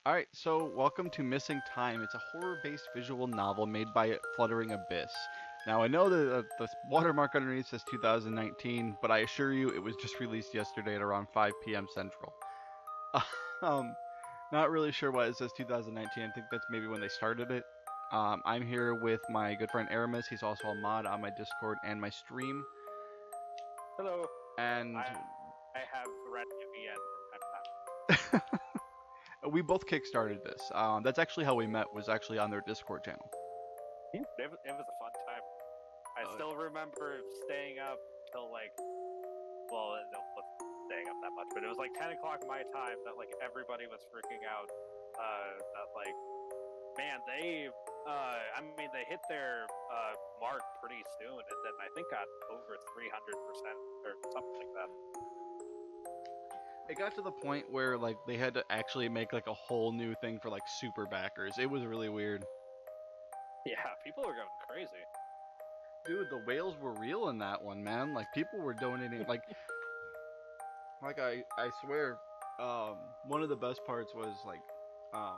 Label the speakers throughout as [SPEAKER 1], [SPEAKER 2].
[SPEAKER 1] Alright, so welcome to Missing Time. It's a horror-based visual novel made by Fluttering Abyss. Now, I know that the watermark underneath says 2019, but I assure you it was just released yesterday at around 5 p.m. Central. um, Not really sure why it says 2019. I think that's maybe when they started it. I'm here with my good friend Errimus. He's also a mod on my Discord and my stream.
[SPEAKER 2] Hello.
[SPEAKER 1] And
[SPEAKER 2] I have read VN from time to time.
[SPEAKER 1] we both kickstarted this. That's actually how we met, was actually on their Discord channel.
[SPEAKER 2] It was a fun time. I still remember staying up till well, no, wasn't staying up that much, but it was like 10 o'clock my time that like everybody was freaking out. That like, man, they hit their mark pretty soon, and then I think got over 300% or something like that.
[SPEAKER 1] It got to the point where like they had to actually make like a whole new thing for like super backers. It was really weird.
[SPEAKER 2] Yeah, people were going crazy.
[SPEAKER 1] Dude, the whales were real in that one, man. Like people were donating like I swear one of the best parts was like um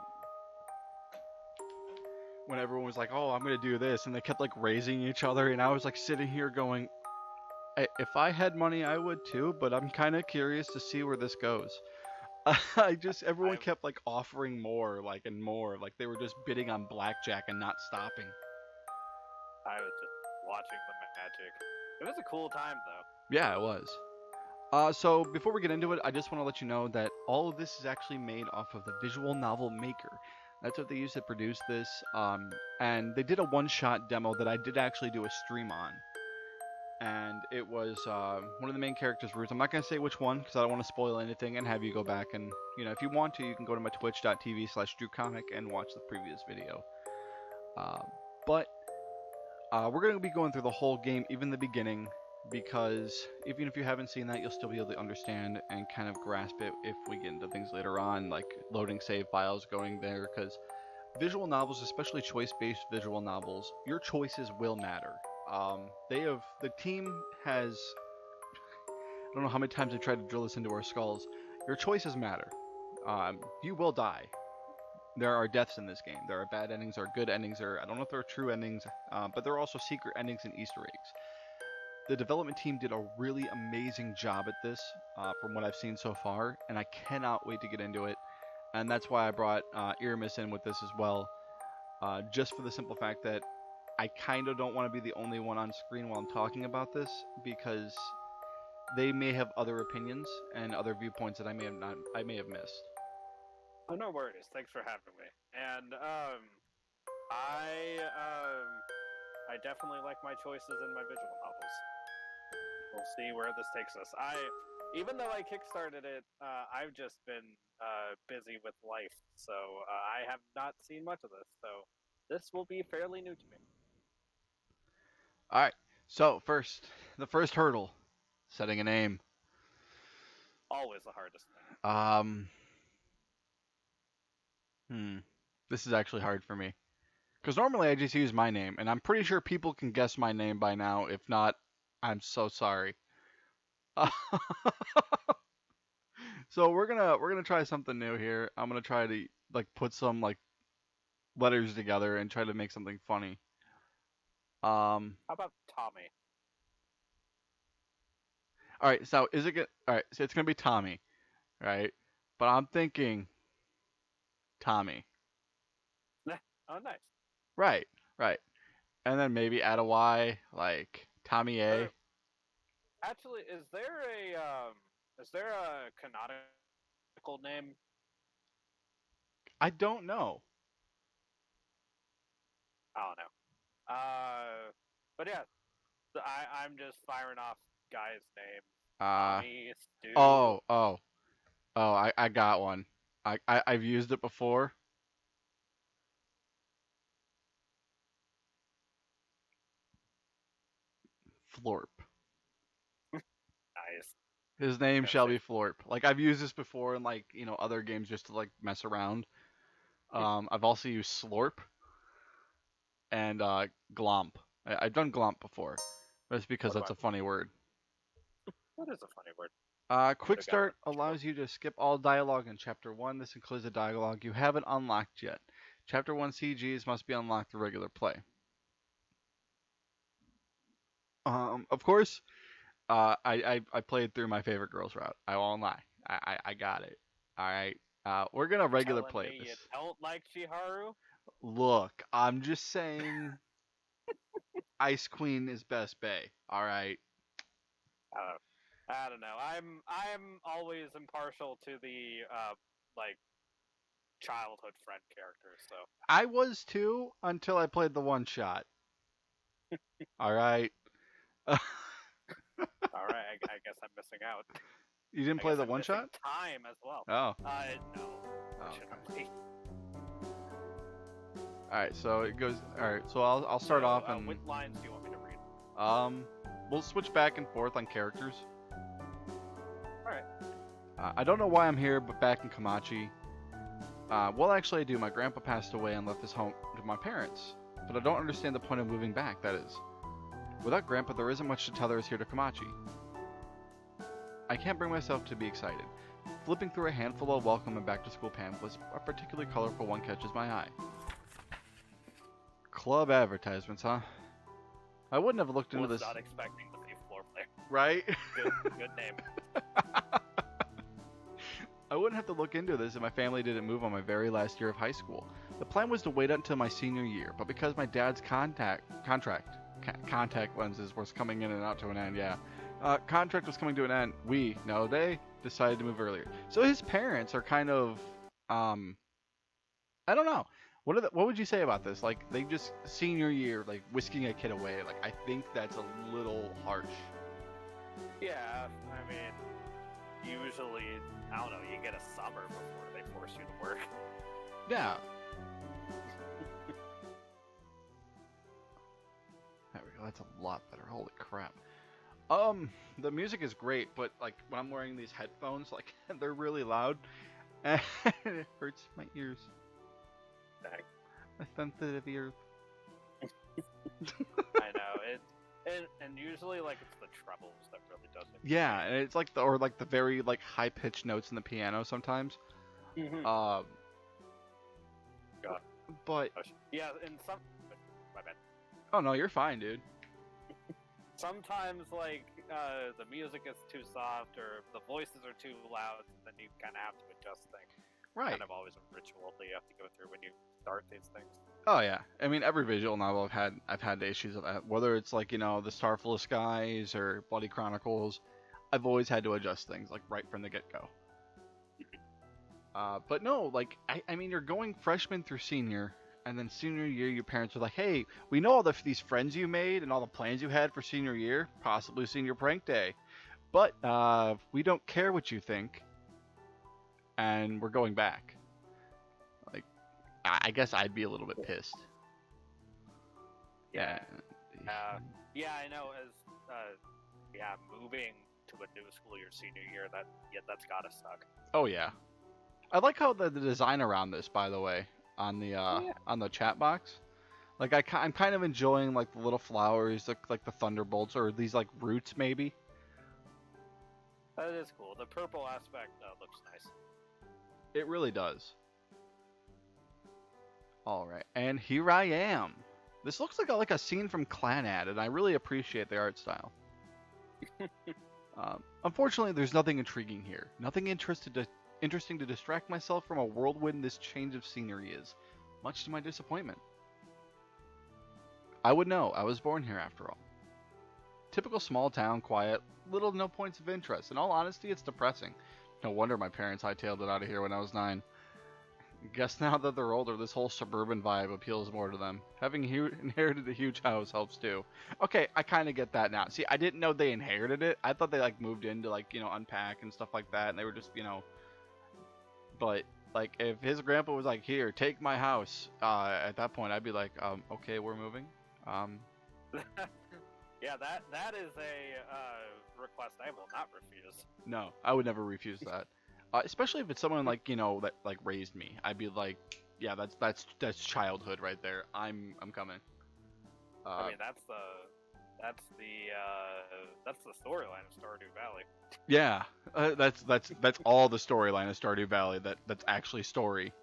[SPEAKER 1] when everyone was like, "Oh, I'm going to do this." And they kept like raising each other and I was like sitting here going, If I had money, I would too, but I'm kind of curious to see where this goes." Everyone
[SPEAKER 2] I
[SPEAKER 1] kept like offering more, like and more, like they were just bidding on blackjack and not stopping.
[SPEAKER 2] I was just watching the magic. It was a cool time though.
[SPEAKER 1] Yeah, it was. So before we get into it, I just want to let you know that all of this is actually made off of the visual novel Maker. That's what they used to produce this. And they did a one-shot demo that I did actually do a stream on. And it was one of the main characters' roots. I'm not going to say which one because I don't want to spoil anything and have you go back and, if you want to, you can go to my twitch.tv/Drewconic and watch the previous video. Uh, but we're going to be going through the whole game, even the beginning, because even if you haven't seen that, you'll still be able to understand and kind of grasp it if we get into things later on, like loading save files, going there, because visual novels, especially choice-based visual novels, your choices will matter. The team has, I don't know how many times they tried to drill this into our skulls. Your choices matter. You will die. There are deaths in this game. There are bad endings, there are good endings, I don't know if there are true endings, but there are also secret endings and Easter eggs. The development team did a really amazing job at this, from what I've seen so far, and I cannot wait to get into it. And that's why I brought Errimus in with this as well, just for the simple fact that I kind of don't want to be the only one on screen while I'm talking about this, because they may have other opinions and other viewpoints that I may have missed.
[SPEAKER 2] Oh, no worries. Thanks for having me. And I I definitely like my choices in my visual novels. We'll see where this takes us. Even though I kickstarted it, I've just been busy with life, so I have not seen much of this. So this will be fairly new to me.
[SPEAKER 1] All right. So the first hurdle, setting a name.
[SPEAKER 2] Always the hardest thing.
[SPEAKER 1] Um, hmm. This is actually hard for me because normally I just use my name, and I'm pretty sure people can guess my name by now. If not, I'm so sorry. So we're gonna try something new here. I'm gonna try to like put some like letters together and try to make something funny. Um.
[SPEAKER 2] How about Tommy?
[SPEAKER 1] All right. So all right? So it's gonna be Tommy, right? But I'm thinking Tommy.
[SPEAKER 2] Oh, nice.
[SPEAKER 1] Right. Right. And then maybe add a Y, like Tommy A.
[SPEAKER 2] Or actually, is there a canonical name?
[SPEAKER 1] I don't know.
[SPEAKER 2] I don't know. But yeah, so I'm just firing off guys' names.
[SPEAKER 1] Uh.
[SPEAKER 2] Tommy, Stu.
[SPEAKER 1] Oh. Oh. Oh. I got one. I've used it before. Florp.
[SPEAKER 2] Nice.
[SPEAKER 1] His name
[SPEAKER 2] Gonna
[SPEAKER 1] shall
[SPEAKER 2] say
[SPEAKER 1] be Florp. Like I've used this before in like other games just to like mess around. I've also used Slorp and Glomp. I've done Glomp before, but it's because
[SPEAKER 2] what
[SPEAKER 1] that's
[SPEAKER 2] about
[SPEAKER 1] a funny word.
[SPEAKER 2] what is a funny word?
[SPEAKER 1] Quick
[SPEAKER 2] Should've got
[SPEAKER 1] Start
[SPEAKER 2] rid of
[SPEAKER 1] allows you to skip all dialogue in Chapter 1. This includes the dialogue you haven't unlocked yet. Chapter 1 CGs must be unlocked through regular play. Of course, I played through my favorite girls route. I won't lie. I got it. All right. We're gonna regular
[SPEAKER 2] telling
[SPEAKER 1] play
[SPEAKER 2] me you
[SPEAKER 1] this.
[SPEAKER 2] don't like Chiharu?
[SPEAKER 1] Look, I'm just saying, Ice Queen is best Bay. All right.
[SPEAKER 2] Uh, I don't know. I'm always impartial to the like childhood friend characters. So
[SPEAKER 1] I was too until I played the one shot. All right.
[SPEAKER 2] all right, I guess I'm missing out.
[SPEAKER 1] You didn't
[SPEAKER 2] I
[SPEAKER 1] play
[SPEAKER 2] guess
[SPEAKER 1] the
[SPEAKER 2] I'm
[SPEAKER 1] one
[SPEAKER 2] missing
[SPEAKER 1] shot?
[SPEAKER 2] time as well.
[SPEAKER 1] Oh.
[SPEAKER 2] No,
[SPEAKER 1] Oh, okay.
[SPEAKER 2] unfortunately.
[SPEAKER 1] All right. So it goes. All right. So I'll start
[SPEAKER 2] So,
[SPEAKER 1] off and
[SPEAKER 2] what lines do you want me to read?
[SPEAKER 1] we'll switch back and forth on characters.
[SPEAKER 2] All right.
[SPEAKER 1] I don't know why I'm here, but back in Kamachi. Well, actually, I do. My grandpa passed away and left his home to my parents, but I don't understand the point of moving back. That is, without grandpa, there isn't much to tether us here to Kamachi. I can't bring myself to be excited. Flipping through a handful of welcome and back to school pamphlets, a particularly colorful one catches my eye. Club advertisements, huh? I wouldn't have looked into
[SPEAKER 2] Was
[SPEAKER 1] this.
[SPEAKER 2] not expecting to see floor player.
[SPEAKER 1] Right?
[SPEAKER 2] Good name.
[SPEAKER 1] I wouldn't have to look into this if my family didn't move on my very last year of high school. The plan was to wait until my senior year, but because my dad's contact lenses was coming in and out to an end, contract was coming to an end, they decided to move earlier. So his parents are kind of, I don't know. What would you say about this? Like, they just, senior year, like, whisking a kid away. Like, I think that's a little harsh.
[SPEAKER 2] Yeah, I mean, usually, I don't know, you get a summer before they force you to work.
[SPEAKER 1] Yeah. There we go. That's a lot better. Holy crap. The music is great, but like when I'm wearing these headphones, like they're really loud, and it hurts my ears.
[SPEAKER 2] Dang.
[SPEAKER 1] My sensitive ears.
[SPEAKER 2] I know it, and usually like it's the trebles that really does it.
[SPEAKER 1] Yeah, and it's like the very like high pitched notes in the piano sometimes.
[SPEAKER 2] Mm-hmm.
[SPEAKER 1] God. But
[SPEAKER 2] yeah, and some. My bad.
[SPEAKER 1] oh no, you're fine, dude.
[SPEAKER 2] Sometimes like the music is too soft or the voices are too loud, and then you kind of have to adjust things.
[SPEAKER 1] Right.
[SPEAKER 2] Kind of always a ritual that you have to go through when you start these things.
[SPEAKER 1] Oh yeah, I mean every visual novel I've had issues with that. Whether it's like the Starful of Skies or Bloody Chronicles, I've always had to adjust things like right from the get go. But no, like I mean you're going freshman through senior, and then senior year your parents are like, hey, we know all these friends you made and all the plans you had for senior year, possibly senior prank day, but we don't care what you think, and we're going back. I guess I'd be a little bit pissed.
[SPEAKER 2] Yeah. Yeah, I know. As moving to a new school your senior year, that's gotta suck.
[SPEAKER 1] Oh yeah. I like how the design around this, by the way, on the chat box. Like I'm kind of enjoying like the little flowers, like the thunderbolts or these like roots maybe.
[SPEAKER 2] That is cool. The purple aspect looks nice.
[SPEAKER 1] It really does. All right, and here I am. This looks like a scene from Clanad, and I really appreciate the art style. Unfortunately, there's nothing intriguing here. Nothing interesting to distract myself from a whirlwind this change of scenery is, much to my disappointment. I would know. I was born here after all. Typical small town, quiet, little to no points of interest. In all honesty, it's depressing. No wonder my parents hightailed it out of here when I was 9. Guess now that they're older, this whole suburban vibe appeals more to them. Having inherited a huge house helps too. Okay, I kind of get that now. See, I didn't know they inherited it. I thought they like moved in to like unpack and stuff like that, and they were just But like if his grandpa was like, "Here, take my house," at that point I'd be like, okay, we're moving.
[SPEAKER 2] Yeah, that is a request I will not refuse.
[SPEAKER 1] No, I would never refuse that. Especially if it's someone like that like raised me, I'd be like, yeah, that's childhood right there. I'm coming.
[SPEAKER 2] I mean, That's the storyline of Stardew Valley.
[SPEAKER 1] Yeah, that's all the storyline of Stardew Valley. That's actually story.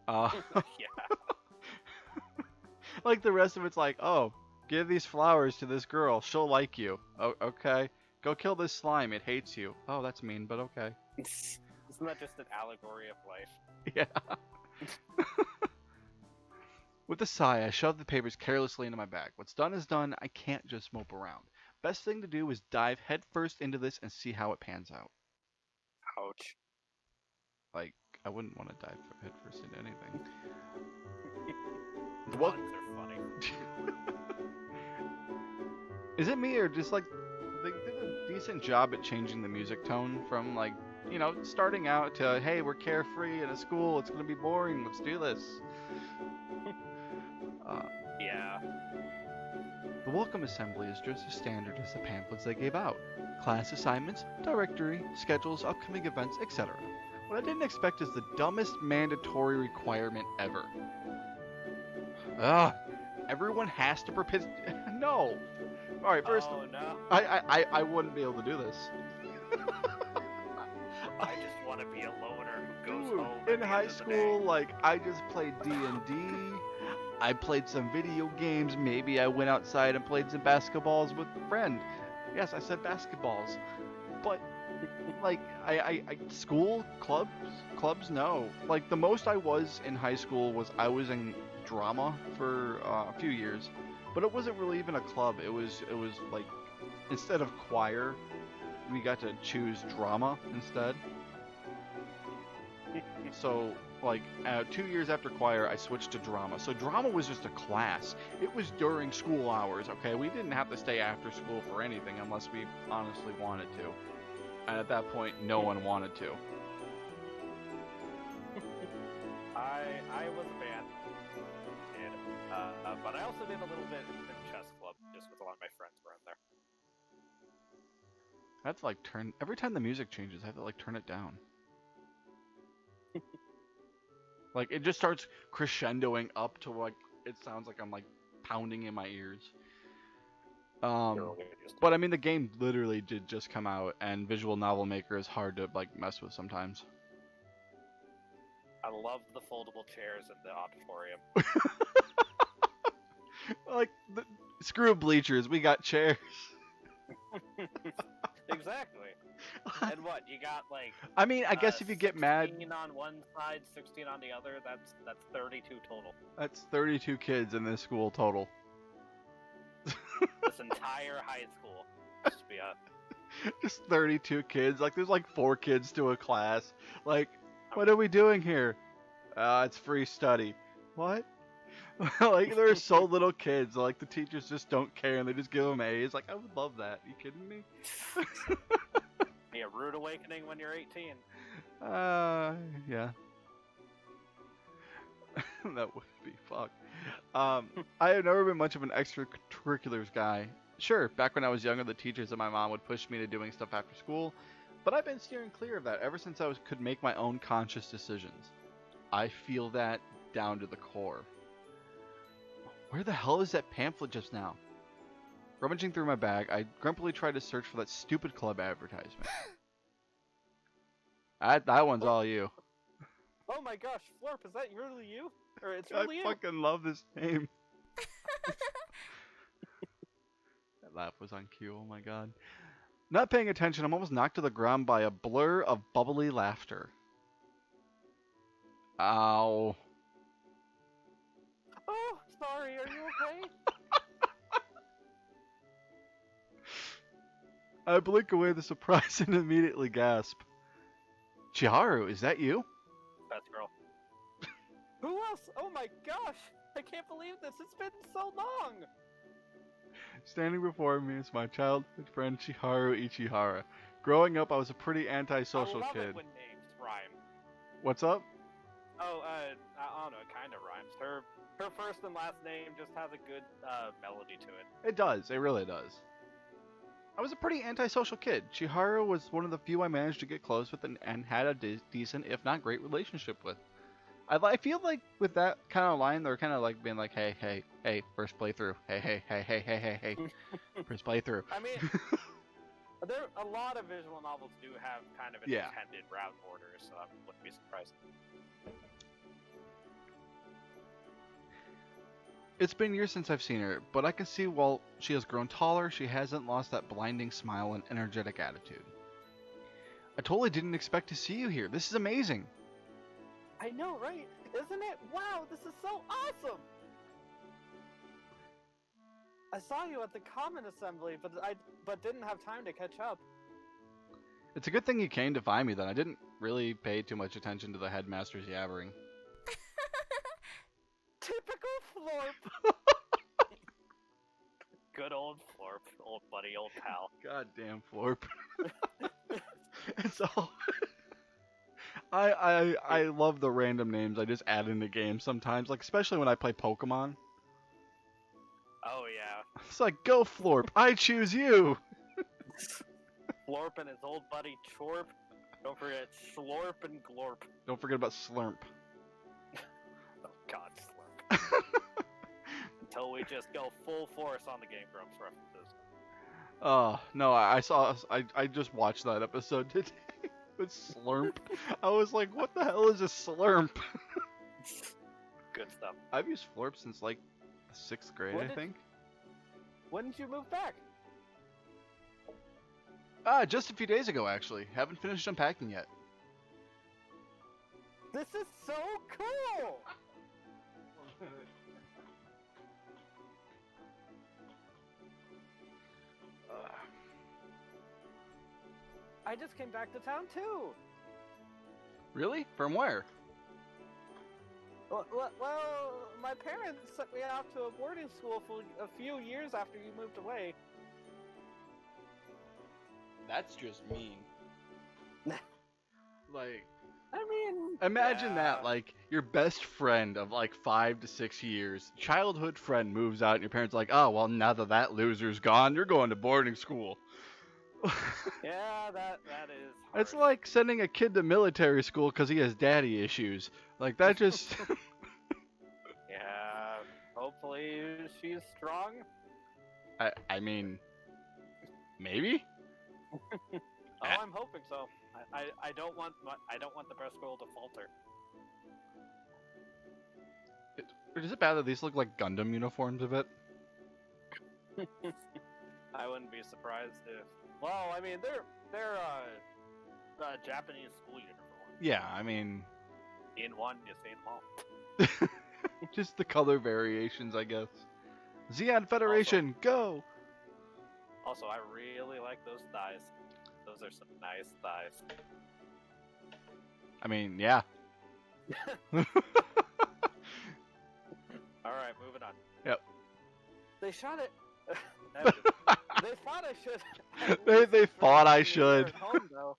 [SPEAKER 1] Uh,
[SPEAKER 2] Yeah.
[SPEAKER 1] like the rest of it's like, oh, give these flowers to this girl. She'll like you. Oh, okay. Go kill this slime. It hates you. Oh, that's mean, but okay.
[SPEAKER 2] Isn't that just an allegory of life?
[SPEAKER 1] Yeah. With a sigh, I shoved the papers carelessly into my bag. What's done is done. I can't just mope around. Best thing to do is dive headfirst into this and see how it pans out.
[SPEAKER 2] Ouch.
[SPEAKER 1] Like, I wouldn't want to dive headfirst into anything.
[SPEAKER 2] Puns are funny.
[SPEAKER 1] Is it me or just like they did a decent job at changing the music tone from like, starting out to hey, we're carefree in a school, it's gonna be boring, let's do this.
[SPEAKER 2] Yeah.
[SPEAKER 1] The welcome assembly is just as standard as the pamphlets they gave out. Class assignments, directory, schedules, upcoming events, etc. What I didn't expect is the dumbest mandatory requirement ever. Ugh. Everyone has to No. All right, first.
[SPEAKER 2] Oh no.
[SPEAKER 1] I wouldn't be able to do this.
[SPEAKER 2] I just want to be a loner who goes
[SPEAKER 1] Dude,
[SPEAKER 2] home.
[SPEAKER 1] in high school, like I just played D&D. I played some video games. Maybe I went outside and played some basketballs with a friend. Yes, I said basketballs. But like I school clubs no. Like the most I was in high school was I was in drama for a few years, but it wasn't really even a club. It was like instead of choir, we got to choose drama instead. So like 2 years after choir, I switched to drama. So drama was just a class. It was during school hours. Okay, we didn't have to stay after school for anything unless we honestly wanted to. And at that point, no one wanted to.
[SPEAKER 2] I was a band, and but I also did a little bit in chess club, just with a lot of my friends were in there.
[SPEAKER 1] I have to like turn every time the music changes. I have to like turn it down. Like it just starts crescendoing up to like it sounds like I'm like pounding in my ears. But I mean the game literally did just come out, and Visual Novel Maker is hard to like mess with sometimes.
[SPEAKER 2] I love the foldable chairs in the auditorium.
[SPEAKER 1] Like screw bleachers, we got chairs.
[SPEAKER 2] Exactly. And what you got like?
[SPEAKER 1] I mean, I guess if you get mad,
[SPEAKER 2] 16 on one side, 16 on the other. That's 32 total.
[SPEAKER 1] That's 32 kids in this school total.
[SPEAKER 2] This entire high school used to be a.
[SPEAKER 1] Just 32 kids. Like there's like 4 kids to a class. Like, what are we doing here? It's free study. What? Like there are so little kids. Like the teachers just don't care and they just give them A's. Like I would love that. You kidding me?
[SPEAKER 2] Be a rude awakening when you're 18.
[SPEAKER 1] Yeah. That would be fuck. I have never been much of an extracurriculars guy. Sure, back when I was younger, the teachers and my mom would push me to doing stuff after school, but I've been steering clear of that ever since I could make my own conscious decisions. I feel that down to the core. Where the hell is that pamphlet just now? Rummaging through my bag, I grumpily tried to search for that stupid club advertisement. That one's all you.
[SPEAKER 2] Oh my gosh, Florp, is that really you? Or it's really you?
[SPEAKER 1] I fucking love this name. That laugh was on cue, oh my god. Not paying attention, I'm almost knocked to the ground by a blur of bubbly laughter. Ow.
[SPEAKER 2] Oh, sorry, are you okay?
[SPEAKER 1] I blink away the surprise and immediately gasp. Chiharu, is that you?
[SPEAKER 2] Best girl. Who else? Oh my gosh! I can't believe this. It's been so long.
[SPEAKER 1] Standing before me is my childhood friend Chiharu Ichihara. Growing up, I was a pretty antisocial
[SPEAKER 2] I love
[SPEAKER 1] kid.
[SPEAKER 2] It when names rhyme.
[SPEAKER 1] What's up?
[SPEAKER 2] Oh, I don't know. It kind of rhymes. Her first and last name just has a good melody to it.
[SPEAKER 1] It does. It really does. I was a pretty antisocial kid. Chiharu was one of the few I managed to get close with and had a decent, if not great, relationship with. I feel like with that kind of line, they're kind of like being like, hey, hey, hey, first playthrough. Hey, hey, hey, hey, hey, hey, hey, first playthrough.
[SPEAKER 2] I mean, there a lot of visual novels do have kind of an
[SPEAKER 1] Yeah.
[SPEAKER 2] intended route order, so I wouldn't be surprised.
[SPEAKER 1] It's been years since I've seen her, but I can see while she has grown taller, she hasn't lost that blinding smile and energetic attitude. I totally didn't expect to see you here. This is amazing.
[SPEAKER 2] I know, right? Isn't it? Wow, this is so awesome! I saw you at the Common Assembly, but didn't have time to catch up.
[SPEAKER 1] It's a good thing you came to find me then. I didn't really pay too much attention to the headmaster's yabbering.
[SPEAKER 2] Typical Florp! Good old Florp, old buddy, old pal.
[SPEAKER 1] Goddamn Florp. It's all. I love the random names I just add into games sometimes, like especially when I play Pokemon.
[SPEAKER 2] Oh yeah.
[SPEAKER 1] It's like, go Florp, I choose you.
[SPEAKER 2] Florp and his old buddy Chorp. Don't forget Slorp and Glorp.
[SPEAKER 1] Don't forget about Slurp.
[SPEAKER 2] Oh god, Slurp. Until we just go full force on the Game Grumps references.
[SPEAKER 1] No, I just watched that episode today with Slurp. I was like, what the hell is a Slurp?
[SPEAKER 2] Good stuff.
[SPEAKER 1] I've used Florp since like 6th grade, I think.
[SPEAKER 2] When did you move back?
[SPEAKER 1] Just a few days ago, actually. Haven't finished unpacking yet.
[SPEAKER 2] This is so cool! I just came back to town too.
[SPEAKER 1] Really? From where?
[SPEAKER 2] Well, my parents sent me off to a boarding school for a few years after you moved away.
[SPEAKER 1] That's just mean. Like,
[SPEAKER 2] I mean,
[SPEAKER 1] imagine that, like, your best friend of like 5 to 6 years, childhood friend moves out, and your parents are like, oh, well, now that that loser's gone, you're going to boarding school.
[SPEAKER 2] Yeah, that is harsh.
[SPEAKER 1] It's like sending a kid to military school because he has daddy issues. Like, that just...
[SPEAKER 2] Yeah, hopefully she's strong.
[SPEAKER 1] I mean, maybe?
[SPEAKER 2] I'm hoping so. I don't want the best girl to falter.
[SPEAKER 1] Is it bad that these look like Gundam uniforms a bit?
[SPEAKER 2] I wouldn't be surprised if. Well, I mean, they're Japanese school uniform.
[SPEAKER 1] Yeah, I mean...
[SPEAKER 2] In one, you see them all.
[SPEAKER 1] Just the color variations, I guess. Xeon Federation, go!
[SPEAKER 2] Also, I really like those thighs. Those are some nice thighs.
[SPEAKER 1] I mean, yeah.
[SPEAKER 2] Alright, moving on.
[SPEAKER 1] Yep.
[SPEAKER 2] They shot it. They thought I should.
[SPEAKER 1] They thought I should.
[SPEAKER 2] At home, though.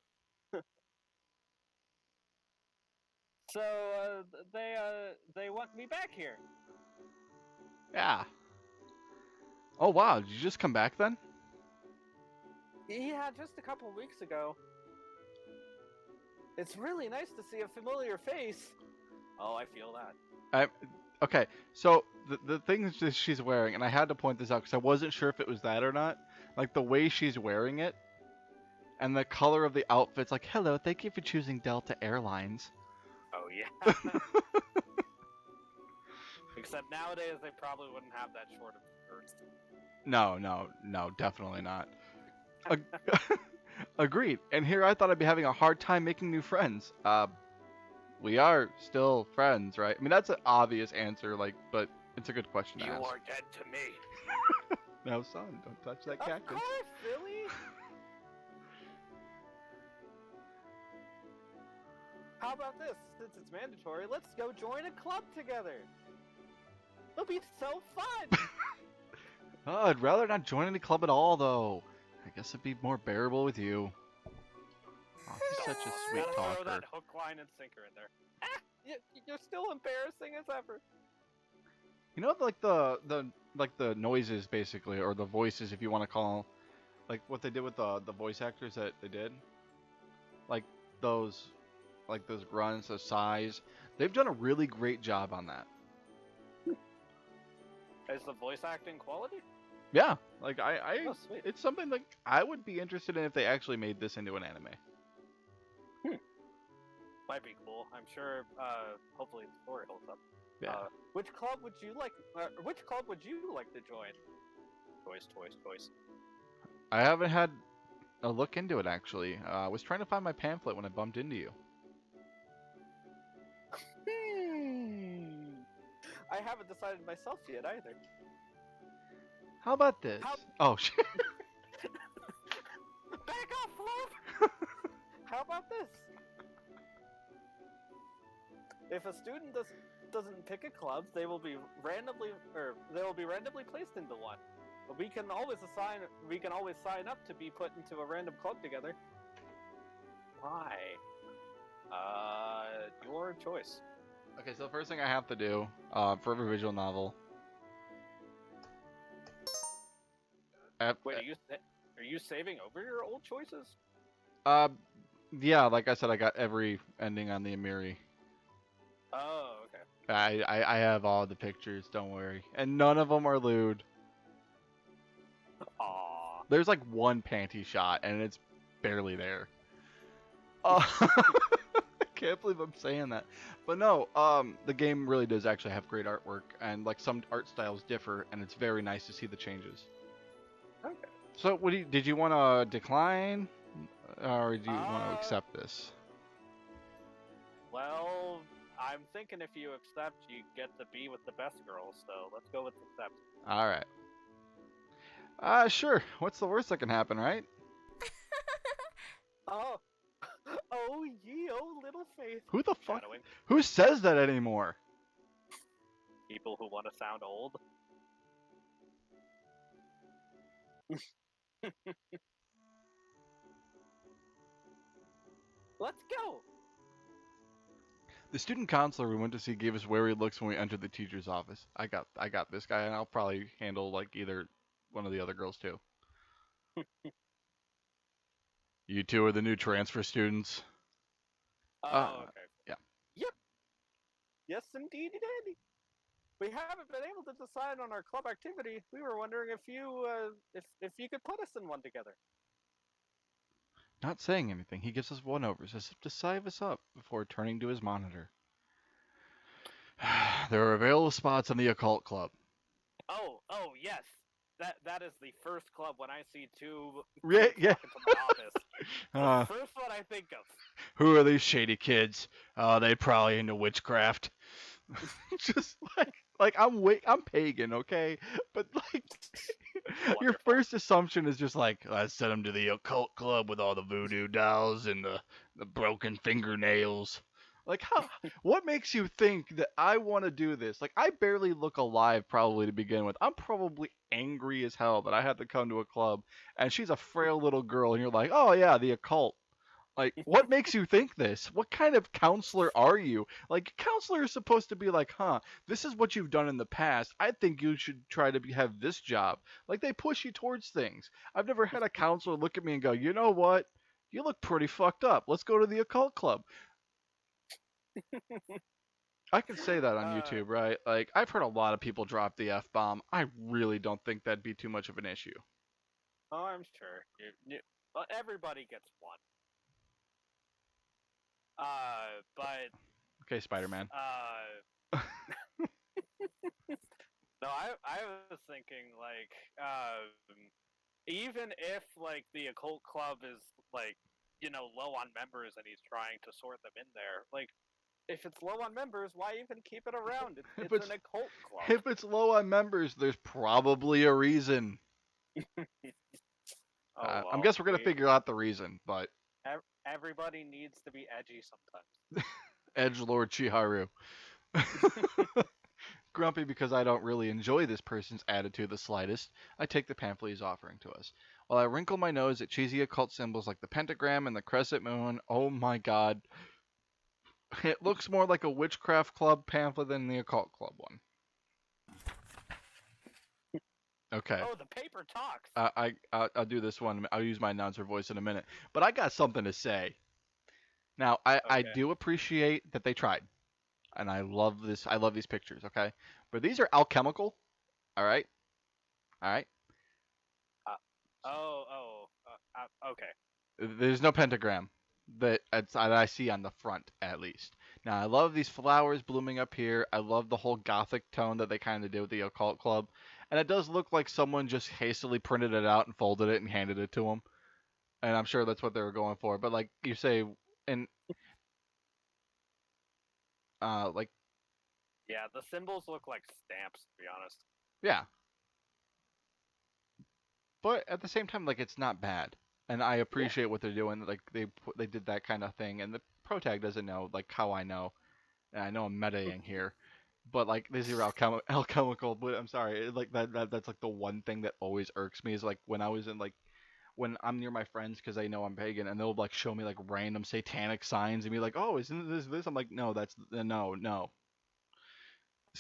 [SPEAKER 2] So they want me back here.
[SPEAKER 1] Yeah. Oh wow, did you just come back then?
[SPEAKER 2] Yeah, just a couple weeks ago. It's really nice to see a familiar face. Oh, I feel that.
[SPEAKER 1] Okay, so the things that she's wearing, and I had to point this out because I wasn't sure if it was that or not. Like the way she's wearing it, and the color of the outfit's like, hello, thank you for choosing Delta Airlines.
[SPEAKER 2] Oh yeah. Except nowadays they probably wouldn't have that short of skirts.
[SPEAKER 1] No, definitely not. Agreed. And here I thought I'd be having a hard time making new friends. We are still friends, right? I mean, that's an obvious answer, like, but it's a good question to ask.
[SPEAKER 2] You are dead to me.
[SPEAKER 1] No, son, don't touch that cactus.
[SPEAKER 2] Of course, Billy. How about this? Since it's mandatory, let's go join a club together. It'll be so fun.
[SPEAKER 1] Oh, I'd rather not join any club at all, though. I guess it'd be more bearable with you. Oh, he's such a sweet
[SPEAKER 2] Gotta
[SPEAKER 1] talker.
[SPEAKER 2] throw that hook, line, and sinker in there. You're still embarrassing as ever.
[SPEAKER 1] You know, like the noises, basically, or the voices, if you want to call, like what they did with the voice actors that they did, like those grunts, those sighs. They've done a really great job on that.
[SPEAKER 2] Is the voice acting quality?
[SPEAKER 1] Yeah, like I
[SPEAKER 2] Oh, sweet.
[SPEAKER 1] it's something like I would be interested in if they actually made this into an anime.
[SPEAKER 2] Might be cool. I'm sure. Hopefully the story holds up.
[SPEAKER 1] Yeah.
[SPEAKER 2] Which club would you like? Which club would you like to join? Toys.
[SPEAKER 1] I haven't had a look into it actually. I was trying to find my pamphlet when I bumped into you.
[SPEAKER 2] I haven't decided myself yet either.
[SPEAKER 1] How about this? Oh shit.
[SPEAKER 2] Back off, Florp! How about this? If a student doesn't pick a club, they will be randomly placed into one. But we can always sign up to be put into a random club together. Why? Your choice.
[SPEAKER 1] Okay, so the first thing I have to do for every visual novel.
[SPEAKER 2] Wait, are you saving over your old choices?
[SPEAKER 1] Yeah, like I said, I got every ending on the Amiri.
[SPEAKER 2] Oh, okay.
[SPEAKER 1] I have all the pictures, don't worry. And none of them are lewd.
[SPEAKER 2] Aww.
[SPEAKER 1] There's like one panty shot, and it's barely there. I can't believe I'm saying that. But no, the game really does actually have great artwork, and like some art styles differ, and it's very nice to see the changes.
[SPEAKER 2] Okay.
[SPEAKER 1] So, did you want to decline, or do you want to accept this?
[SPEAKER 2] Well, I'm thinking if you accept, you get to be with the best girls, so let's go with accept.
[SPEAKER 1] All right. Sure. What's the worst that can happen, right?
[SPEAKER 2] Oh, oh ye, oh little faith.
[SPEAKER 1] Who the fuck?
[SPEAKER 2] Shadowing.
[SPEAKER 1] Who says that anymore?
[SPEAKER 2] People who want to sound old. Let's go.
[SPEAKER 1] The student counselor we went to see gave us wary looks when we entered the teacher's office. I got this guy, and I'll probably handle like either one of the other girls too. You two are the new transfer students.
[SPEAKER 2] Oh, okay.
[SPEAKER 1] Yeah.
[SPEAKER 2] Yep. Yes, indeedy dandy. We haven't been able to decide on our club activity. We were wondering if you could put us in one together.
[SPEAKER 1] Not saying anything, he gives us one-overs as if to size us up before turning to his monitor. There are available spots in the occult club.
[SPEAKER 2] Oh, yes. That is the first club when I see two
[SPEAKER 1] Yeah,
[SPEAKER 2] kids
[SPEAKER 1] yeah.
[SPEAKER 2] walk into my office. The first one I think of.
[SPEAKER 1] Who are these shady kids? They probably into witchcraft. Just like I'm pagan, okay? But like your first assumption is just like, let's send them to the occult club with all the voodoo dolls and the broken fingernails. Like what makes you think that I want to do this? Like I barely look alive probably to begin with. I'm probably angry as hell that I had to come to a club and she's a frail little girl and you're like, "Oh yeah, the occult." Like, what makes you think this? What kind of counselor are you? Like, counselor is supposed to be like, this is what you've done in the past. I think you should try to have this job. Like, they push you towards things. I've never had a counselor look at me and go, you know what? You look pretty fucked up. Let's go to the occult club. I can say that on YouTube, right? Like, I've heard a lot of people drop the F-bomb. I really don't think that'd be too much of an issue.
[SPEAKER 2] Oh, I'm sure. Well, everybody gets one. But
[SPEAKER 1] okay, Spider-Man.
[SPEAKER 2] No, I was thinking like, even if like the occult club is like, low on members and he's trying to sort them in there, like, if it's low on members, why even keep it around? It's an occult club.
[SPEAKER 1] If it's low on members, there's probably a reason. I guess we're gonna figure out the reason, but
[SPEAKER 2] everybody needs to be edgy sometimes.
[SPEAKER 1] Edgelord Chiharu. Grumpy because I don't really enjoy this person's attitude the slightest, I take the pamphlet he's offering to us. While I wrinkle my nose at cheesy occult symbols like the pentagram and the crescent moon, oh my god. It looks more like a witchcraft club pamphlet than the occult club one. Okay.
[SPEAKER 2] Oh, the paper talks.
[SPEAKER 1] I'll do this one. I'll use my announcer voice in a minute. But I got something to say. Now, I do appreciate that they tried. and I love this. I love these pictures. Okay, but these are alchemical. All right, all right.
[SPEAKER 2] Uh, okay.
[SPEAKER 1] There's no pentagram that I see on the front, at least. Now, I love these flowers blooming up here. I love the whole gothic tone that they kind of did with the occult club, and it does look like someone just hastily printed it out and folded it and handed it to them. And I'm sure that's what they were going for. But like you say, and like
[SPEAKER 2] Yeah, the symbols look like stamps, to be honest.
[SPEAKER 1] yeah, but at the same time, like it's not bad, and I appreciate what they're doing. Like they did that kind of thing, and the pro tag doesn't know like how I know, and I know I'm metaing here, but like these are alchemical. But I'm sorry, like that's like the one thing that always irks me is like when I was in like when I'm near my friends because they know I'm pagan, and they'll like show me like random satanic signs and be like, oh, isn't this? I'm like, no, that's no.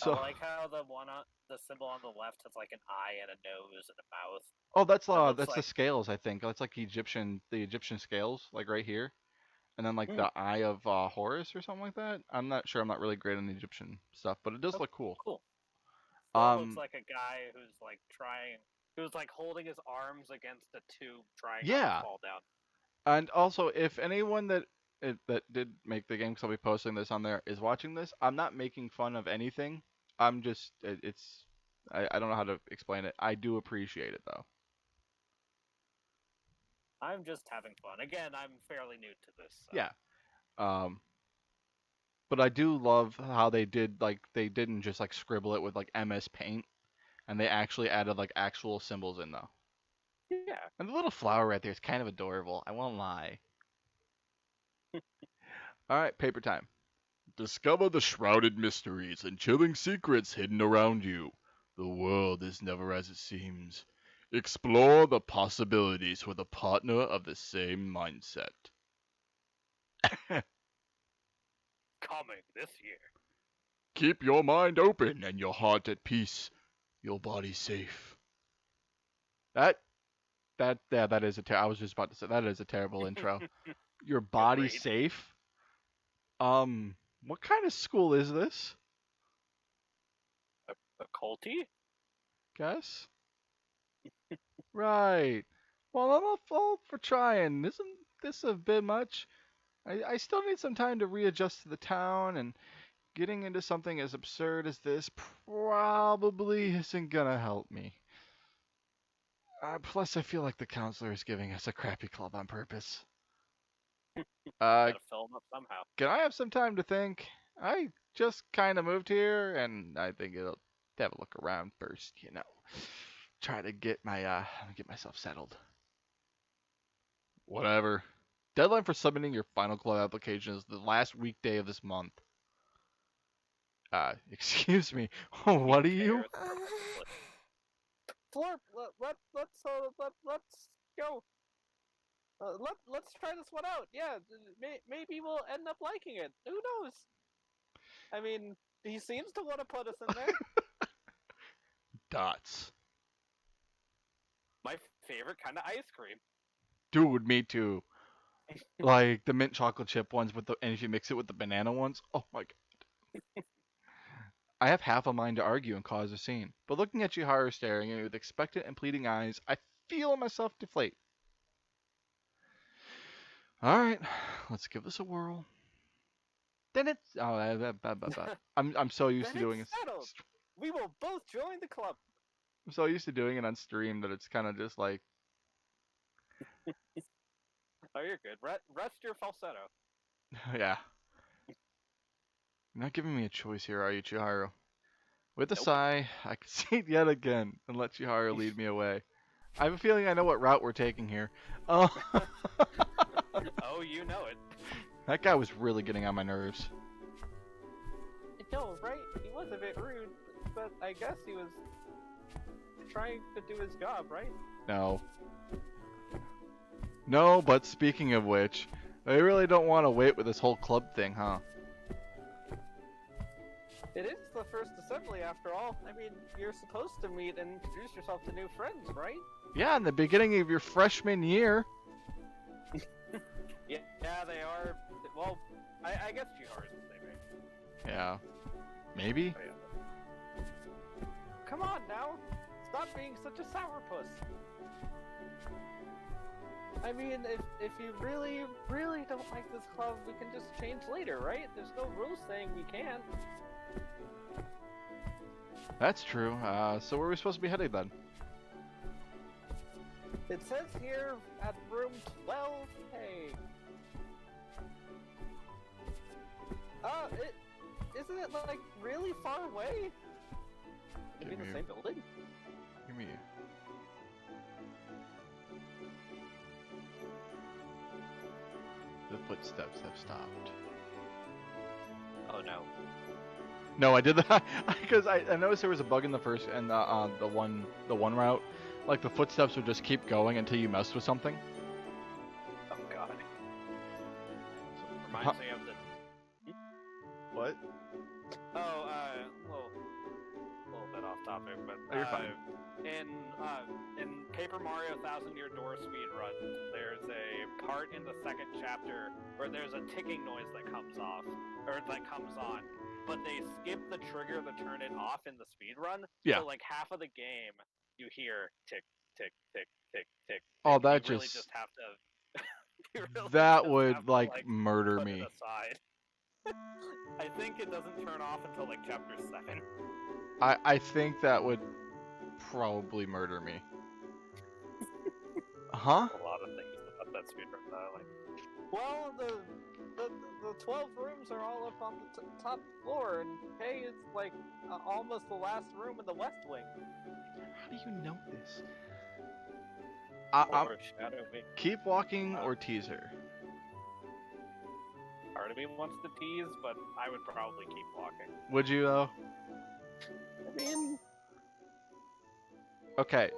[SPEAKER 2] I
[SPEAKER 1] So,
[SPEAKER 2] like how the symbol on the left has like an eye and a nose and a mouth.
[SPEAKER 1] oh,
[SPEAKER 2] It looks
[SPEAKER 1] that's the
[SPEAKER 2] like
[SPEAKER 1] scales. I think that's like the Egyptian scales, like right here, and then like
[SPEAKER 2] hmm,
[SPEAKER 1] the eye of Horus or something like that. I'm not sure. I'm not really great on the Egyptian stuff, but it does
[SPEAKER 2] oh,
[SPEAKER 1] look cool.
[SPEAKER 2] cool. Still looks
[SPEAKER 1] Um,
[SPEAKER 2] like a guy who's like holding his arms against a tube, trying not to
[SPEAKER 1] yeah,
[SPEAKER 2] fall down.
[SPEAKER 1] and also if anyone that did make the game, because I'll be posting this on there, is watching this, I'm not making fun of anything. I'm just it's I don't know how to explain it. I do appreciate it though.
[SPEAKER 2] I'm just having fun. Again, I'm fairly new to this, so.
[SPEAKER 1] Yeah. Um, but I do love how they did like they didn't just like scribble it with like MS Paint, and they actually added like actual symbols in though.
[SPEAKER 2] Yeah.
[SPEAKER 1] And the little flower right there is kind of adorable. I won't lie. All right, paper time. Discover the shrouded mysteries and chilling secrets hidden around you. The world is never as it seems. Explore the possibilities with a partner of the same mindset.
[SPEAKER 2] Coming this year.
[SPEAKER 1] Keep your mind open and your heart at peace. Your body safe. That that is I was just about to say that is a terrible intro. Your body
[SPEAKER 2] Agreed.
[SPEAKER 1] safe? What kind of school is this?
[SPEAKER 2] A culty?
[SPEAKER 1] Guess. Right. Well, I'm all for trying. Isn't this a bit much? I still need some time to readjust to the town, and getting into something as absurd as this probably isn't gonna help me. Plus, I feel like the counselor is giving us a crappy club on purpose. Uh,
[SPEAKER 2] Gotta fill them up somehow.
[SPEAKER 1] can I have some time to think? I just kind of moved here, and I think it'll have a look around first, you know. Try to get myself settled. Whatever. Deadline for submitting your final club application is the last weekday of this month. Excuse me. What are you?
[SPEAKER 2] Florp, let's go. Let's try this one out. Yeah, maybe we'll end up liking it. Who knows? I mean, he seems to want to put us in there.
[SPEAKER 1] Dots.
[SPEAKER 2] My favorite kind of ice cream.
[SPEAKER 1] Dude, me too. Like the mint chocolate chip ones and if you mix it with the banana ones, oh my god. I have half a mind to argue and cause a scene, but looking at Chiharu staring at me with expectant and pleading eyes, I feel myself deflate. Alright, let's give this a whirl. Then it's I'm so used to
[SPEAKER 2] Then
[SPEAKER 1] doing
[SPEAKER 2] it's
[SPEAKER 1] it.
[SPEAKER 2] settled. We will both join the club.
[SPEAKER 1] I'm so used to doing it on stream that it's kind of just like
[SPEAKER 2] Oh, you're good. Rest your falsetto.
[SPEAKER 1] yeah. You're not giving me a choice here, are you, Chiharu? With a
[SPEAKER 2] Nope.
[SPEAKER 1] sigh, I concede yet again and let Chiharu lead me away. I have a feeling I know what route we're taking here. Oh,
[SPEAKER 2] Oh, you know it.
[SPEAKER 1] that guy was really getting on my nerves.
[SPEAKER 2] No, right? He was a bit rude, but I guess he was trying to do his job, right?
[SPEAKER 1] No. No, but speaking of which, they really don't want to wait with this whole club thing, huh?
[SPEAKER 2] It is the first assembly, after all. I mean, you're supposed to meet and introduce yourself to new friends, right?
[SPEAKER 1] Yeah, in the beginning of your freshman year.
[SPEAKER 2] Yeah, they are. Well, I guess Chiharu's the same age.
[SPEAKER 1] Yeah. Maybe?
[SPEAKER 2] Oh, yeah. Come on now! Stop being such a sourpuss! I mean, if you really, really don't like this club, we can just change later, right? There's no rules saying we can't.
[SPEAKER 1] That's true. So where are we supposed to be headed then?
[SPEAKER 2] It says here at room 12A. Isn't it like really far away? Maybe in the same building?
[SPEAKER 1] Give me. The footsteps have stopped.
[SPEAKER 2] Oh no.
[SPEAKER 1] No, I did that because I noticed there was a bug in the first and the one route. Like the footsteps would just keep going until you messed with something.
[SPEAKER 2] Oh god. Reminds me of the.
[SPEAKER 1] What?
[SPEAKER 2] Oh, little bit off topic, but
[SPEAKER 1] Oh, you're fine.
[SPEAKER 2] in Paper Mario Thousand Year Door Speedrun, there's a part in the second chapter where there's a ticking noise that comes off, or that comes on, but they skip the trigger to turn it off in the speedrun.
[SPEAKER 1] Yeah.
[SPEAKER 2] So like half of the game, you hear tick, tick, tick, tick, tick.
[SPEAKER 1] Oh,
[SPEAKER 2] tick.
[SPEAKER 1] that
[SPEAKER 2] You really
[SPEAKER 1] just
[SPEAKER 2] just have to. You really
[SPEAKER 1] that
[SPEAKER 2] just
[SPEAKER 1] would
[SPEAKER 2] have to,
[SPEAKER 1] like murder
[SPEAKER 2] put
[SPEAKER 1] me.
[SPEAKER 2] it aside. I think it doesn't turn off until like chapter 7.
[SPEAKER 1] I think that would probably murder me. Huh?
[SPEAKER 2] A lot of things about that speedrun that I like. Well, the 12 rooms are all up on the top floor, and K is like almost the last room in the West Wing.
[SPEAKER 1] How do you know this?
[SPEAKER 2] Overshadow me.
[SPEAKER 1] Keep walking or tease her.
[SPEAKER 2] Part of me wants to tease, but I would probably keep walking.
[SPEAKER 1] Would you though?
[SPEAKER 2] I mean,
[SPEAKER 1] Okay.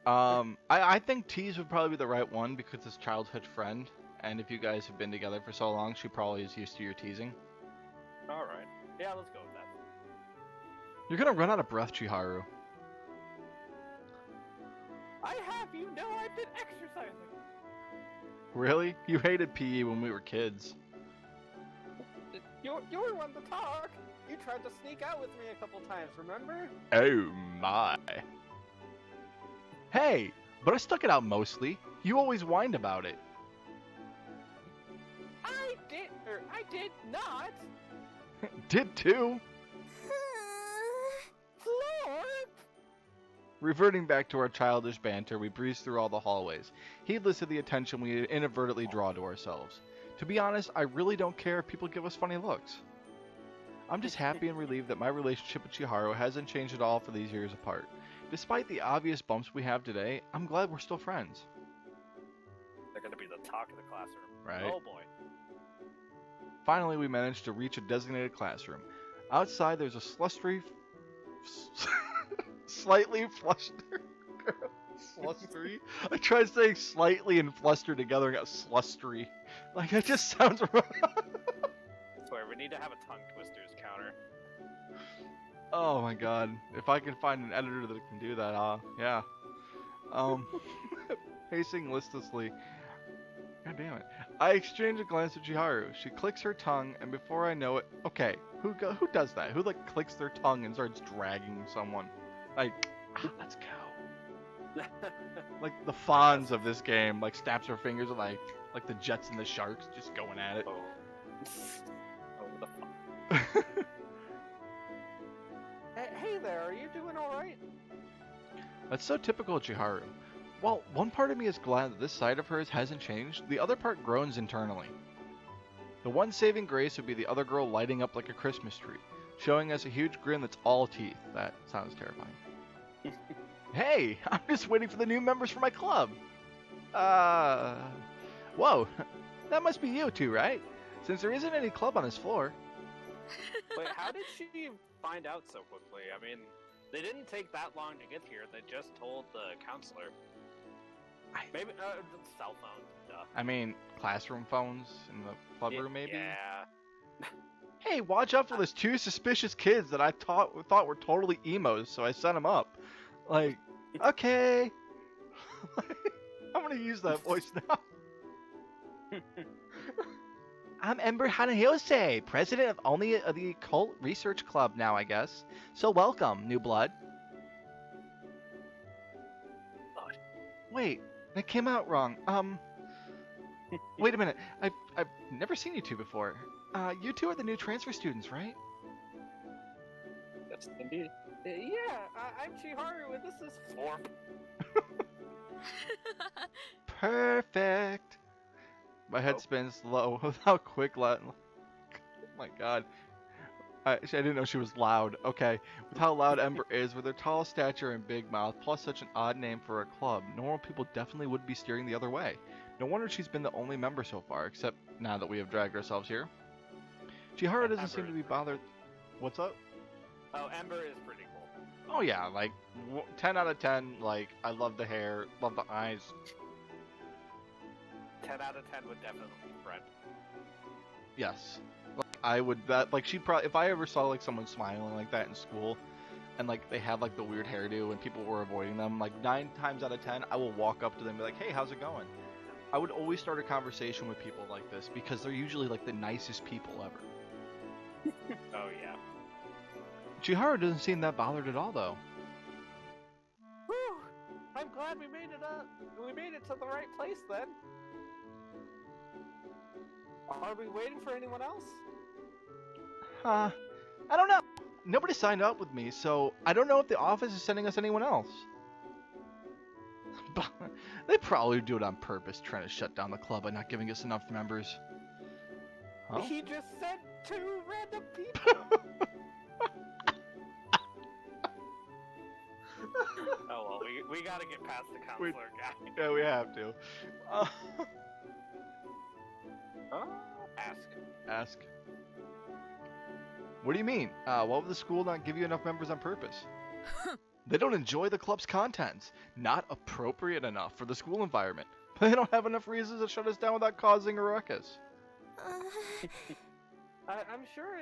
[SPEAKER 1] I think tease would probably be the right one because it's childhood friend, and if you guys have been together for so long, she probably is used to your teasing.
[SPEAKER 2] all right. Yeah, let's go with that.
[SPEAKER 1] You're gonna run out of breath, Chiharu.
[SPEAKER 2] I have, you know, I've been exercising.
[SPEAKER 1] Really? You hated PE when we were kids.
[SPEAKER 2] You were one to talk. You tried to sneak out with me a couple times, remember?
[SPEAKER 1] Oh my. Hey, but I stuck it out mostly. You always whined about it.
[SPEAKER 2] I did not.
[SPEAKER 1] Did too.
[SPEAKER 2] Florp!
[SPEAKER 1] Reverting back to our childish banter, we breezed through all the hallways, heedless of the attention we inadvertently draw to ourselves. To be honest, I really don't care if people give us funny looks. I'm just happy and relieved that my relationship with Chiharu hasn't changed at all for these years apart. Despite the obvious bumps we have today, I'm glad we're still friends.
[SPEAKER 2] They're gonna be the talk of the classroom.
[SPEAKER 1] Right.
[SPEAKER 2] Oh boy.
[SPEAKER 1] Finally, we managed to reach a designated classroom. Outside, there's a slightly flustered. Flustery? I tried saying slightly and fluster together and got slustery. Like, that just sounds wrong.
[SPEAKER 2] I swear, we need to have a tongue twisters counter.
[SPEAKER 1] Oh my god. If I can find an editor that can do that, yeah. Pacing listlessly. God damn it. I exchange a glance with Chiharu. She clicks her tongue, and before I know it, okay, who does that? Who like clicks their tongue and starts dragging someone? Like, let's go. Like the Fonz of this game, like snaps her fingers and like the Jets and the Sharks just going at it.
[SPEAKER 2] Oh. Oh, the fuck. Hey there, are you doing alright?
[SPEAKER 1] That's so typical of Chiharu. While one part of me is glad that this side of hers hasn't changed, the other part groans internally. The one saving grace would be the other girl lighting up like a Christmas tree, showing us a huge grin that's all teeth. That sounds terrifying. Hey, I'm just waiting for the new members for my club. Whoa, that must be you two, right? Since there isn't any club on this floor.
[SPEAKER 2] Wait, how did she find out so quickly? I mean, they didn't take that long to get here. They just told the counselor. Maybe, cell phone, duh.
[SPEAKER 1] I mean, classroom phones in the club room, maybe?
[SPEAKER 2] Yeah.
[SPEAKER 1] Hey, watch out for those two suspicious kids that I thought were totally emos, so I sent them up. Like, okay. I'm gonna use that voice now. I'm Ember Hanayose, president of only of the Occult Research Club now, I guess. So welcome, new blood. Wait, that came out wrong. Wait a minute. I've never seen you two before. You two are the new transfer students, right?
[SPEAKER 2] Yes, indeed. Yeah, I'm Chiharu, and this is Florp.
[SPEAKER 1] Perfect. My head spins slow with how quick oh my god. I didn't know she was loud. Okay. With how loud Ember is, with her tall stature and big mouth, plus such an odd name for a club, normal people definitely would be steering the other way. No wonder she's been the only member so far, except now that we have dragged ourselves here. Chihara doesn't seem to be bothered. What's up?
[SPEAKER 2] Oh, Ember is pretty cool.
[SPEAKER 1] Oh yeah, like 10 out of 10. Like, I love the hair, love the eyes.
[SPEAKER 2] 10 out of 10 would definitely be friend.
[SPEAKER 1] Yes. Like, I would that like she'd probably if I ever saw like someone smiling like that in school and like they had like the weird hairdo and people were avoiding them, like 9 times out of 10 I will walk up to them and be like, "Hey, how's it going?" I would always start a conversation with people like this because they're usually like the nicest people ever.
[SPEAKER 2] Oh yeah.
[SPEAKER 1] Chihara doesn't seem that bothered at all though.
[SPEAKER 2] Whew! I'm glad we made it up. We made it to the right place then. Are we waiting for anyone else?
[SPEAKER 1] I don't know. Nobody signed up with me, so I don't know if the office is sending us anyone else. They probably do it on purpose, trying to shut down the club by not giving us enough members. Huh?
[SPEAKER 2] He just said 2 random people. Oh well, we gotta get past the counselor guy.
[SPEAKER 1] Yeah, we have to. Ask. What do you mean? Why would the school not give you enough members on purpose? They don't enjoy the club's contents. Not appropriate enough for the school environment. They don't have enough reasons to shut us down without causing a ruckus.
[SPEAKER 2] I'm sure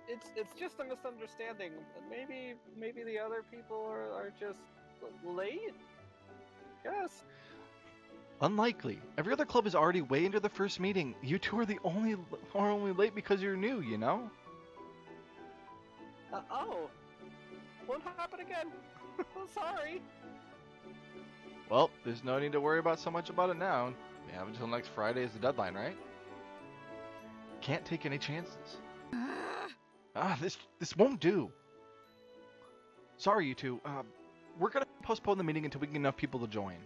[SPEAKER 2] it's just a misunderstanding. Maybe the other people are just late. Yes.
[SPEAKER 1] Unlikely. Every other club is already way into the first meeting. You two are only late because you're new, you know?
[SPEAKER 2] Oh. Won't happen again. Oh, sorry.
[SPEAKER 1] Well, there's no need to worry about so much about it now. We have until next Friday is the deadline, right? Can't take any chances. This won't do. Sorry, you two. We're gonna postpone the meeting until we get enough people to join.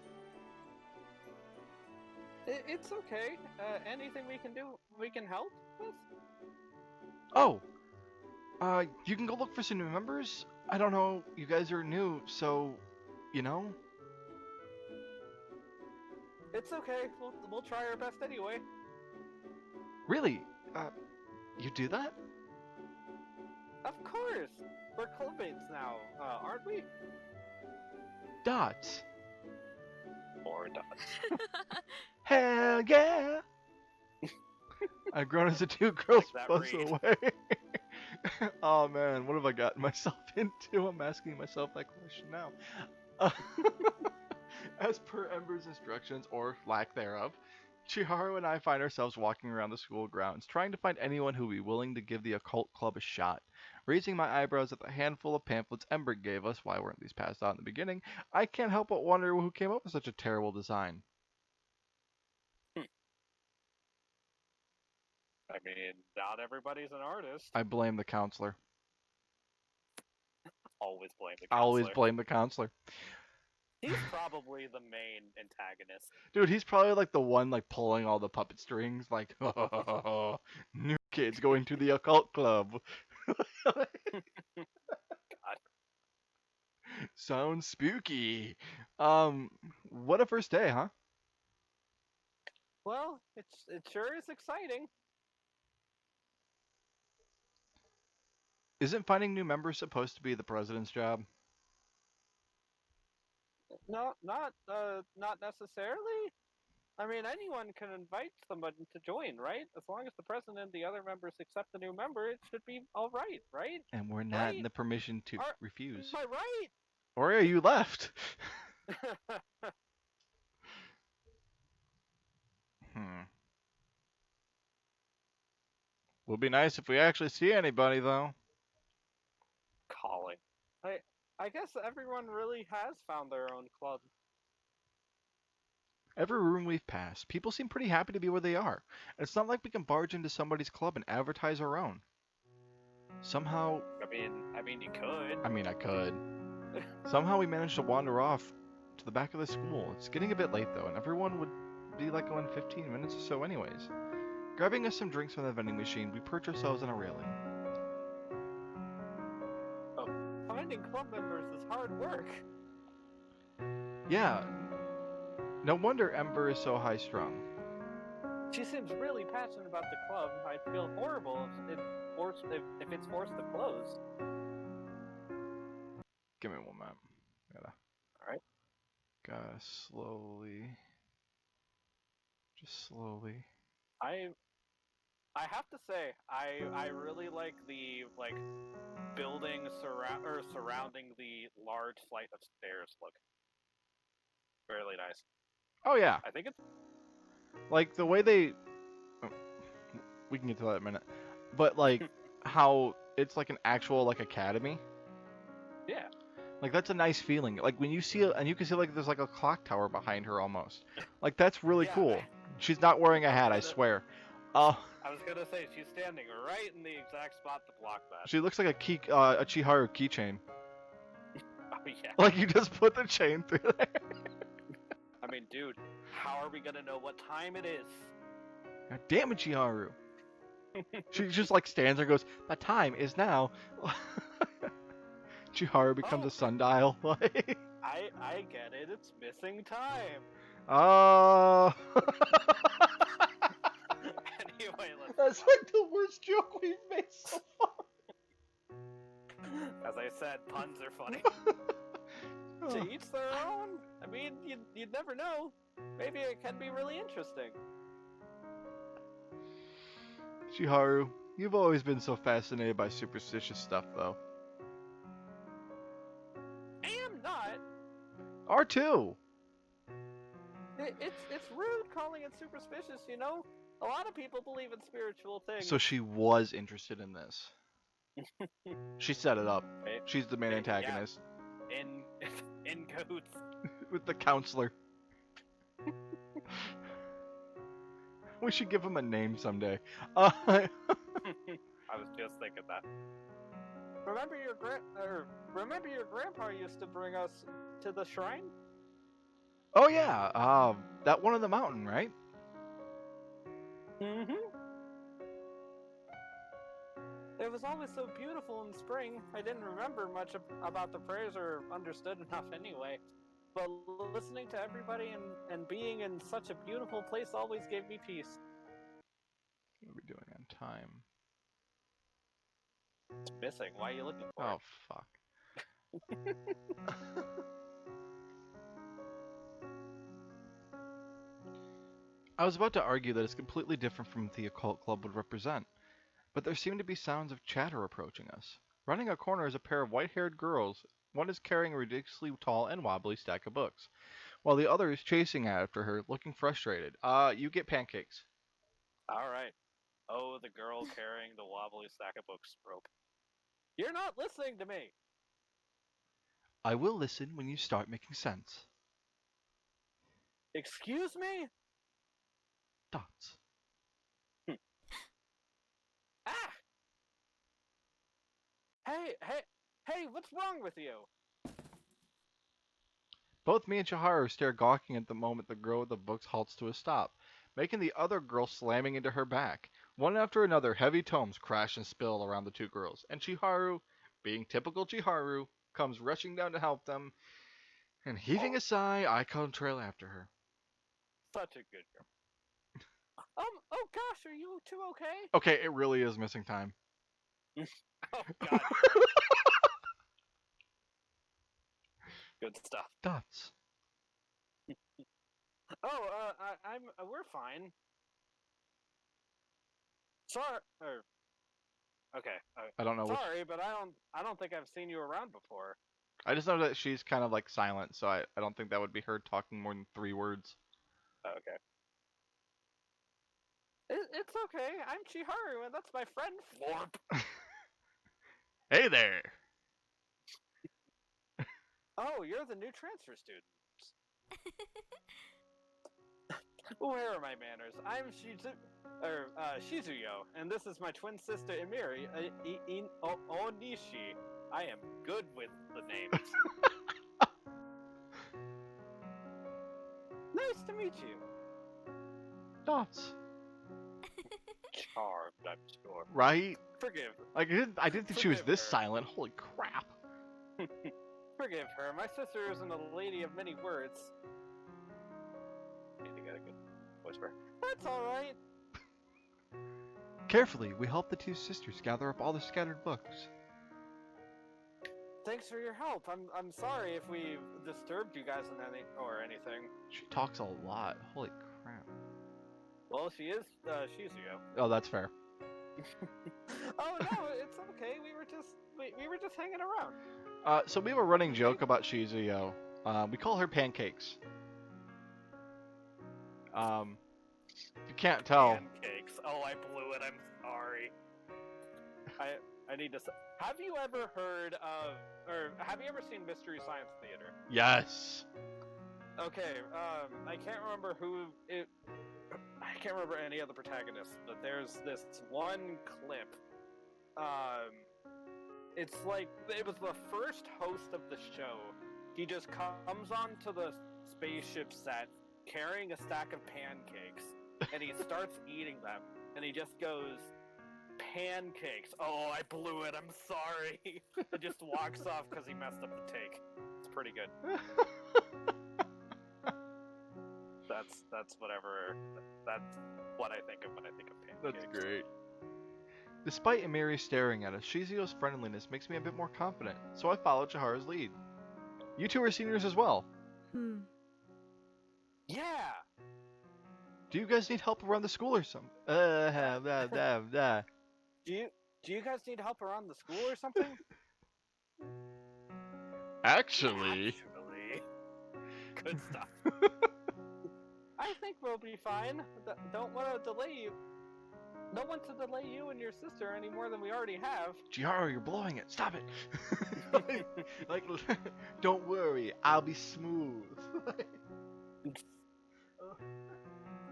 [SPEAKER 2] It's okay. Anything we can do, we can help with.
[SPEAKER 1] Oh, you can go look for some new members. I don't know. You guys are new, so, you know.
[SPEAKER 2] It's okay. We'll try our best anyway.
[SPEAKER 1] Really? You do that?
[SPEAKER 2] Of course. We're clubmates now, aren't we?
[SPEAKER 1] Dots.
[SPEAKER 2] Or dots.
[SPEAKER 1] Hell yeah! I've grown as the 2 girls
[SPEAKER 2] Like
[SPEAKER 1] plus away. Oh man, what have I gotten myself into? I'm asking myself that question now. As per Ember's instructions, or lack thereof, Chiharu and I find ourselves walking around the school grounds, trying to find anyone who would be willing to give the occult club a shot. Raising my eyebrows at the handful of pamphlets Ember gave us, why weren't these passed out in the beginning, I can't help but wonder who came up with such a terrible design.
[SPEAKER 2] I mean, not everybody's an artist.
[SPEAKER 1] I blame the counselor.
[SPEAKER 2] Always blame the counselor.
[SPEAKER 1] Always blame the counselor.
[SPEAKER 2] He's probably the main antagonist.
[SPEAKER 1] Dude, he's probably like the one like pulling all the puppet strings, like, new kids going to the occult club.
[SPEAKER 2] God.
[SPEAKER 1] Sounds spooky. What a first day, huh?
[SPEAKER 2] Well, it sure is exciting.
[SPEAKER 1] Isn't finding new members supposed to be the president's job?
[SPEAKER 2] No, not necessarily. I mean, anyone can invite somebody to join, right? As long as the president and the other members accept the new member, it should be all right, right?
[SPEAKER 1] And we're not in the permission to refuse.
[SPEAKER 2] Am I right?
[SPEAKER 1] Or yeah, you left. Would be nice if we actually see anybody, though.
[SPEAKER 2] Calling. I guess everyone really has found their own club.
[SPEAKER 1] Every room we've passed, people seem pretty happy to be where they are. It's not like we can barge into somebody's club and advertise our own. Somehow,
[SPEAKER 2] I mean, you could.
[SPEAKER 1] I could. Somehow we managed to wander off to the back of the school. It's getting a bit late though, and everyone would be like going 15 minutes or so anyways. Grabbing us some drinks from the vending machine, we perch ourselves on a railing.
[SPEAKER 2] Oh, finding club members is hard work.
[SPEAKER 1] Yeah, no wonder Ember is so high strung.
[SPEAKER 2] She seems really passionate about the club. I'd feel horrible if it's forced to close.
[SPEAKER 1] Give me one moment.
[SPEAKER 2] Alright.
[SPEAKER 1] Gotta slowly. Just slowly.
[SPEAKER 2] I have to say, I really like the building surrounding the large flight of stairs look. Really nice.
[SPEAKER 1] Oh yeah.
[SPEAKER 2] I think it's
[SPEAKER 1] Like the way they we can get to that in a minute. But like how it's like an actual like academy.
[SPEAKER 2] yeah.
[SPEAKER 1] Like that's a nice feeling. Like when you see it, and you can see like there's like a clock tower behind her almost. Like that's really
[SPEAKER 2] Yeah.
[SPEAKER 1] cool. She's not wearing a hat, I swear.
[SPEAKER 2] I was gonna say she's standing right in the exact spot to block that.
[SPEAKER 1] She looks like a Chiharu keychain.
[SPEAKER 2] Oh yeah.
[SPEAKER 1] Like you just put the chain through there.
[SPEAKER 2] I mean, dude, how are we gonna know what time it is?
[SPEAKER 1] God damn it, Chiharu. She just like stands there and goes, "The time is now." Chiharu becomes a sundial.
[SPEAKER 2] I get it. It's missing time.
[SPEAKER 1] Oh.
[SPEAKER 2] Anyway,
[SPEAKER 1] That's like the worst joke we've made so far.
[SPEAKER 2] as I said, puns are funny. To each their own. I mean, you'd never know. Maybe it can be really interesting.
[SPEAKER 1] Chiharu, you've always been so fascinated by superstitious stuff, though.
[SPEAKER 2] I am not.
[SPEAKER 1] R2.
[SPEAKER 2] It's rude calling it superstitious, you know? A lot of people believe in spiritual things.
[SPEAKER 1] So she was interested in this. She set it up. She's the main antagonist.
[SPEAKER 2] Yeah. In cahoots.
[SPEAKER 1] With the counselor. We should give him a name someday.
[SPEAKER 2] I was just thinking that. Remember your grandpa used to bring us to the shrine?
[SPEAKER 1] Oh yeah, that one on the mountain, right?
[SPEAKER 2] Mm-hmm. It was always so beautiful in spring. I didn't remember much about the prayers or understood enough anyway. But listening to everybody and being in such a beautiful place always gave me peace.
[SPEAKER 1] What are we doing on time?
[SPEAKER 2] It's missing. Why are you looking for
[SPEAKER 1] Oh,
[SPEAKER 2] it?
[SPEAKER 1] fuck. I was about to argue that it's completely different from what the occult club would represent, but there seemed to be sounds of chatter approaching us. Running a corner is a pair of white-haired girls. One is carrying a ridiculously tall and wobbly stack of books, while the other is chasing after her, looking frustrated. You get pancakes.
[SPEAKER 2] Alright. Oh, the girl carrying the wobbly stack of books rope. You're not listening to me!
[SPEAKER 1] I will listen when you start making sense.
[SPEAKER 2] Excuse me?
[SPEAKER 1] Dots.
[SPEAKER 2] Ah! Hey, what's wrong with you?
[SPEAKER 1] Both me and Chiharu stare gawking at the moment the girl with the books halts to a stop, making the other girl slamming into her back. One after another, heavy tomes crash and spill around the two girls, and Chiharu, being typical Chiharu, comes rushing down to help them, and heaving a sigh, I trail after her.
[SPEAKER 2] Such a good girl. Oh gosh, are you two okay?
[SPEAKER 1] Okay, it really is missing time.
[SPEAKER 2] Oh god. Good stuff.
[SPEAKER 1] Dots.
[SPEAKER 2] Oh, we're fine. Sorry. Okay.
[SPEAKER 1] I don't know.
[SPEAKER 2] Sorry, but I don't think I've seen you around before.
[SPEAKER 1] I just know that she's kind of like silent, so I don't think that would be her talking more than 3 words.
[SPEAKER 2] Okay. It's okay. I'm Chiharu, and that's my friend Florp.
[SPEAKER 1] Hey there.
[SPEAKER 2] Oh, you're the new transfer student. Where are my manners? I'm Shizuyo, and this is my twin sister Emiri, Onishi. I am good with the names. Nice to meet you.
[SPEAKER 1] Dots.
[SPEAKER 2] Charmed, I'm sure.
[SPEAKER 1] Right?
[SPEAKER 2] Forgive.
[SPEAKER 1] Like I didn't think she was
[SPEAKER 2] Forgive
[SPEAKER 1] this
[SPEAKER 2] her.
[SPEAKER 1] silent. Holy crap.
[SPEAKER 2] Forgive her. My sister isn't a lady of many words. Need to get a good voice for her. That's alright.
[SPEAKER 1] Carefully, we help the two sisters gather up all the scattered books.
[SPEAKER 2] Thanks for your help. I'm sorry if we disturbed you guys in anything.
[SPEAKER 1] She talks a lot. Holy crap.
[SPEAKER 2] Well, she is Shizuyo.
[SPEAKER 1] Oh, that's fair.
[SPEAKER 2] Oh no, it's okay. We were just hanging around.
[SPEAKER 1] So we have a running joke about Shizuyo. We call her pancakes. You can't tell.
[SPEAKER 2] Pancakes. Oh, I blew it. I'm sorry. I need to. Have you ever heard of, or have you ever seen Mystery Science Theater?
[SPEAKER 1] Yes.
[SPEAKER 2] Okay. I can't remember who it. I can't remember any of the protagonists, but there's this one clip. It's like it was the first host of the show. He just comes onto the spaceship set carrying a stack of pancakes, and he starts eating them, and he just goes, "Pancakes. Oh, I blew it. I'm sorry." And just walks off because he messed up the take. It's pretty good. That's whatever. That's what I think of when I think of pancakes.
[SPEAKER 1] That's great. Despite Emiri staring at us, Shizuyo's friendliness makes me a bit more confident, so I follow Chiharu's lead. You two are seniors as well.
[SPEAKER 2] Yeah.
[SPEAKER 1] Do you guys need help around the school or something?
[SPEAKER 2] Do you guys need help around the school or something?
[SPEAKER 1] Actually.
[SPEAKER 2] Good stuff. I think we'll be fine. Don't want to delay you. Don't want to delay you and your sister any more than we already have.
[SPEAKER 1] Chiharu, you're blowing it. Stop it. like, don't worry. I'll be smooth.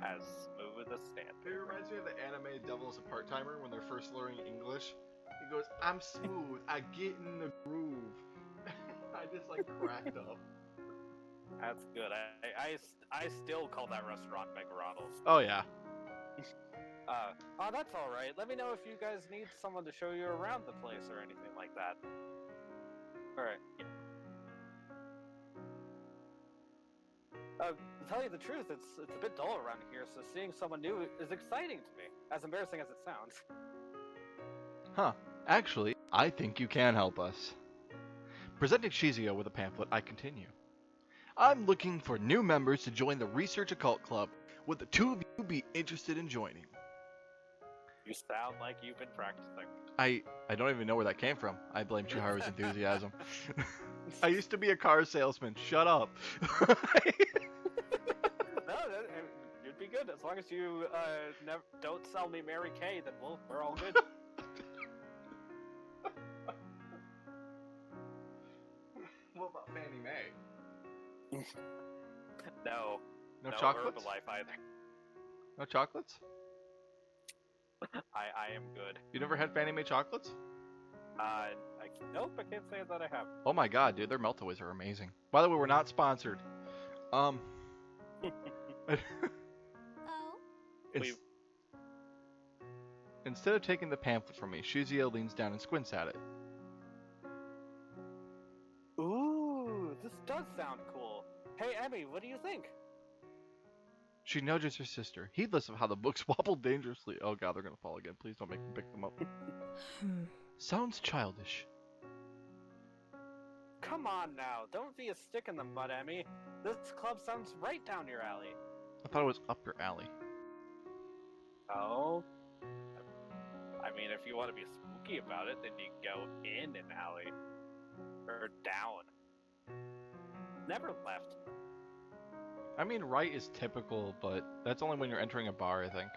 [SPEAKER 2] As smooth as sand.
[SPEAKER 1] It reminds me of the anime Devil's a Part-Timer when they're first learning English. He goes, I'm smooth. I get in the groove. I just like cracked up.
[SPEAKER 2] That's good. I still call that restaurant McDonald's.
[SPEAKER 1] Oh yeah.
[SPEAKER 2] Oh, that's all right. Let me know if you guys need someone to show you around the place or anything like that. All right. Yeah. To tell you the truth, it's a bit dull around here, so seeing someone new is exciting to me. As embarrassing as it sounds.
[SPEAKER 1] Huh. Actually, I think you can help us. Presenting Shizuyo with a pamphlet, I continue. I'm looking for new members to join the Research Occult Club. Would the two of you be interested in joining?
[SPEAKER 2] You sound like you've been practicing.
[SPEAKER 1] I don't even know where that came from. I blame Chiharu's enthusiasm. I used to be a car salesman. Shut up.
[SPEAKER 2] No, you'd be good. As long as you don't sell me Mary Kay, then we're all good.
[SPEAKER 1] What about Fannie Mae?
[SPEAKER 2] No.
[SPEAKER 1] No chocolates?
[SPEAKER 2] Herbalife either.
[SPEAKER 1] No chocolates?
[SPEAKER 2] I am good.
[SPEAKER 1] You never had Fannie Mae chocolates?
[SPEAKER 2] Nope, I can't say that I have.
[SPEAKER 1] Oh my god, dude, their meltaways are amazing. By the way, we're not sponsored.
[SPEAKER 3] Oh?
[SPEAKER 1] It's- Instead of taking the pamphlet from me, Shizuyo leans down and squints at it.
[SPEAKER 2] Ooh, this does sound cool. Hey, Emmy, what do you think?
[SPEAKER 1] She nudges her sister, heedless of how the books wobble dangerously. Oh god, they're gonna fall again. Please don't make me pick them up. Sounds childish.
[SPEAKER 2] Come on now, don't be a stick in the mud, Emmy. This club sounds right down your alley.
[SPEAKER 1] I thought it was up your alley.
[SPEAKER 2] Oh? I mean, if you want to be spooky about it, then you go in an alley. Or down. Never left.
[SPEAKER 1] I mean, right is typical, but that's only when you're entering a bar, I think.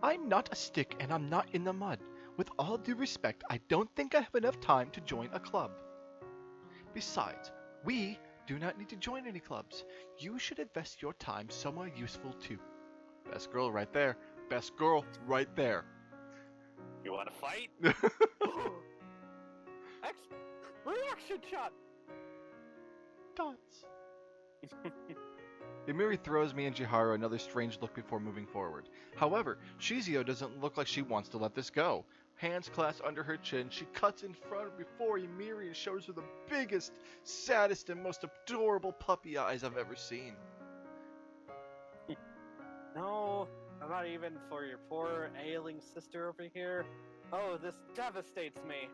[SPEAKER 1] I'm not a stick and I'm not in the mud. With all due respect, I don't think I have enough time to join a club. Besides, we do not need to join any clubs. You should invest your time somewhere useful too. Best girl right there. Best girl right there.
[SPEAKER 2] You want to fight? Reaction shot!
[SPEAKER 1] Dots. Emiri throws me and Jiharu another strange look before moving forward. However, Shizio doesn't look like she wants to let this go. Hands clasped under her chin, she cuts in front before Emiri and shows her the biggest, saddest, and most adorable puppy eyes I've ever seen.
[SPEAKER 2] No, I'm not even for your poor ailing sister over here. Oh, this devastates me.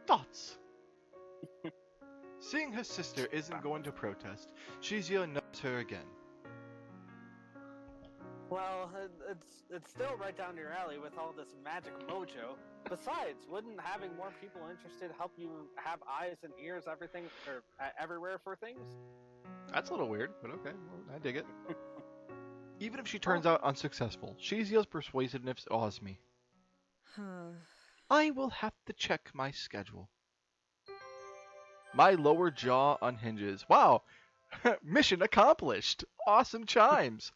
[SPEAKER 1] Thoughts. Seeing her sister isn't going to protest, Shizio nods her again.
[SPEAKER 2] Well, it's still right down your alley with all this magic mojo. Besides, wouldn't having more people interested help you have eyes and ears, everything, or everywhere for things?
[SPEAKER 1] That's a little weird, but okay, well, I dig it. Even if she turns out unsuccessful, Shizio's persuasiveness awes me. I will have to check my schedule. My lower jaw unhinges. Wow! Mission accomplished! Awesome chimes!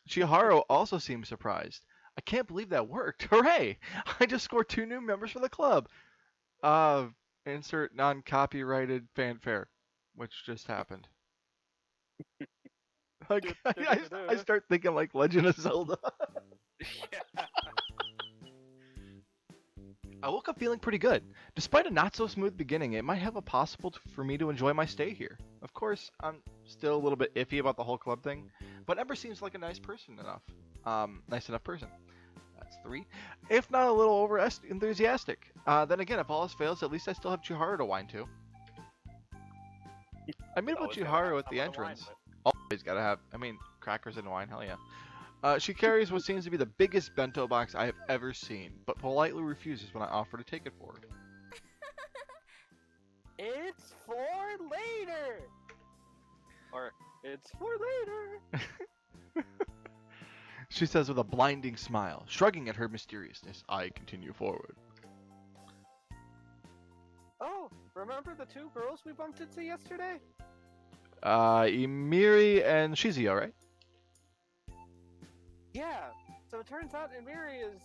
[SPEAKER 1] Chiharu also seems surprised. I can't believe that worked. Hooray! I just scored 2 new members for the club. Insert non-copyrighted fanfare, which just happened. Like, I start thinking like Legend of Zelda.
[SPEAKER 2] Yeah.
[SPEAKER 1] I woke up feeling pretty good. Despite a not-so-smooth beginning, it might have a possible for me to enjoy my stay here. Of course, I'm still a little bit iffy about the whole club thing, but Ember seems like a nice enough person. That's 3. If not a little over-enthusiastic. Then again, if all else fails, at least I still have Chiharu to whine to. I met with Chiharu at the entrance. Always gotta have, crackers and wine, hell yeah. She carries what seems to be the biggest bento box I have ever seen, but politely refuses when I offer to take it for her.
[SPEAKER 2] It's for later! Or, it's for later!
[SPEAKER 1] She says with a blinding smile, shrugging at her mysteriousness. I continue forward.
[SPEAKER 2] Oh, remember the 2 girls we bumped into yesterday?
[SPEAKER 1] Emiri and Shizio, right?
[SPEAKER 2] Yeah, so it turns out Emiri is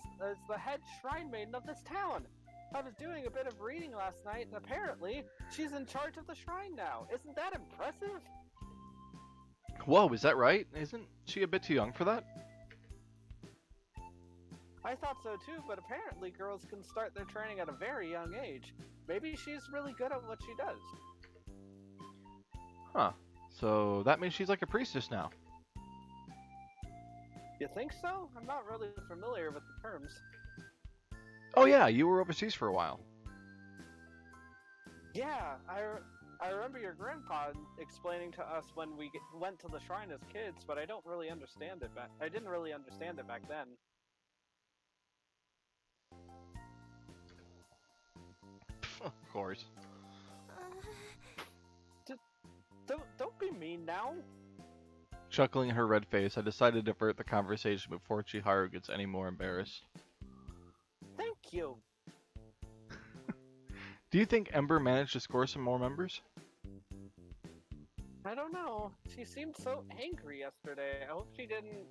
[SPEAKER 2] the head shrine maiden of this town. I was doing a bit of reading last night, and apparently she's in charge of the shrine now. Isn't that impressive?
[SPEAKER 1] Whoa, is that right? Isn't she a bit too young for that?
[SPEAKER 2] I thought so too, but apparently girls can start their training at a very young age. Maybe she's really good at what she does.
[SPEAKER 1] Huh. So that means she's like a priestess now.
[SPEAKER 2] You think so? I'm not really familiar with the terms.
[SPEAKER 1] Oh yeah, you were overseas for a while.
[SPEAKER 2] Yeah, I remember your grandpa explaining to us when we went to the shrine as kids, but I didn't really understand it back then.
[SPEAKER 1] Of course.
[SPEAKER 2] Don't be mean now.
[SPEAKER 1] Chuckling at her red face, I decided to divert the conversation before Chiharu gets any more embarrassed.
[SPEAKER 2] Thank you.
[SPEAKER 1] Do you think Ember managed to score some more members?
[SPEAKER 2] I don't know. She seemed so angry yesterday. I hope she didn't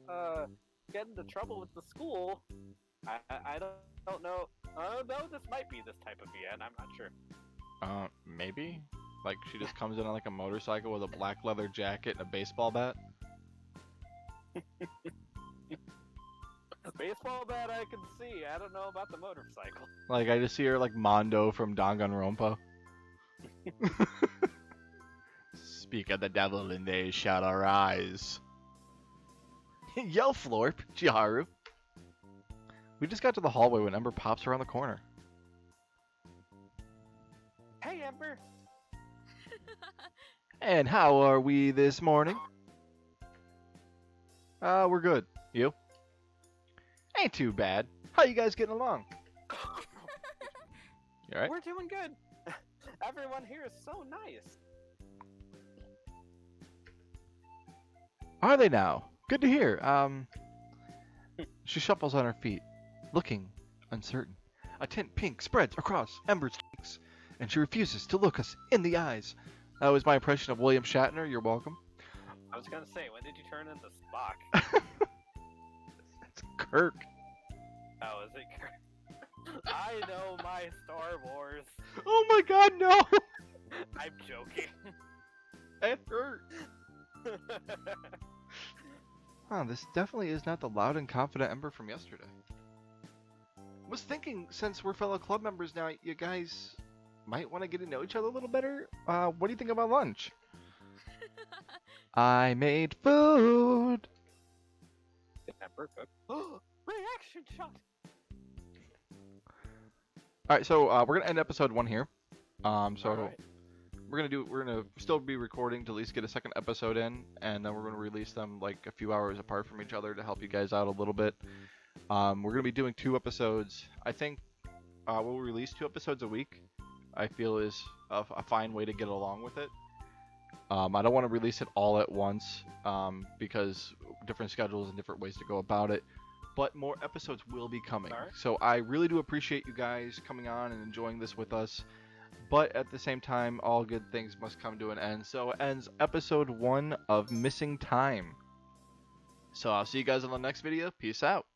[SPEAKER 2] get into trouble with the school. I don't know. Oh no, this might be this type of VN. I'm not sure.
[SPEAKER 1] Maybe? Like she just comes in on like a motorcycle with a black leather jacket and a baseball bat?
[SPEAKER 2] Baseball bat I can see. I don't know about the motorcycle.
[SPEAKER 1] Like I just see her like Mondo from Danganronpa. Speak of the devil and they shall arise. Yell, Florp, Chiharu. We just got to the hallway when Ember pops around the corner.
[SPEAKER 2] Hey, Ember.
[SPEAKER 1] And how are we this morning? We're good. You? Ain't too bad. How you guys getting along? You alright?
[SPEAKER 2] We're doing good. Everyone here is so nice.
[SPEAKER 1] Are they now? Good to hear. She shuffles on her feet, looking uncertain. A tint pink spreads across Ember's cheeks, and she refuses to look us in the eyes. That was my impression of William Shatner. You're welcome.
[SPEAKER 2] I was gonna say, when did you turn into Spock?
[SPEAKER 1] It's Kirk.
[SPEAKER 2] Oh, is it Kirk? I know my Star Wars.
[SPEAKER 1] Oh my god, no!
[SPEAKER 2] I'm joking.
[SPEAKER 1] It hurt. Huh, this definitely is not the loud and confident Ember from yesterday. Was thinking, since we're fellow club members now, you guys might want to get to know each other a little better. What do you think about lunch? I made food.
[SPEAKER 2] Ember cook. Reaction shot.
[SPEAKER 1] All right, so we're gonna end episode 1 here. Right. we're gonna still be recording to at least get a second episode in, and then we're gonna release them like a few hours apart from each other to help you guys out a little bit. We're gonna be doing 2 episodes. I think we'll release 2 episodes a week. I feel is a fine way to get along with it. I don't want to release it all at once because different schedules and different ways to go about it. But more episodes will be coming.
[SPEAKER 2] Alright.
[SPEAKER 1] So I really do appreciate you guys coming on and enjoying this with us. But at the same time, all good things must come to an end. So ends episode 1 of Missing Time. So I'll see you guys on the next video. Peace out.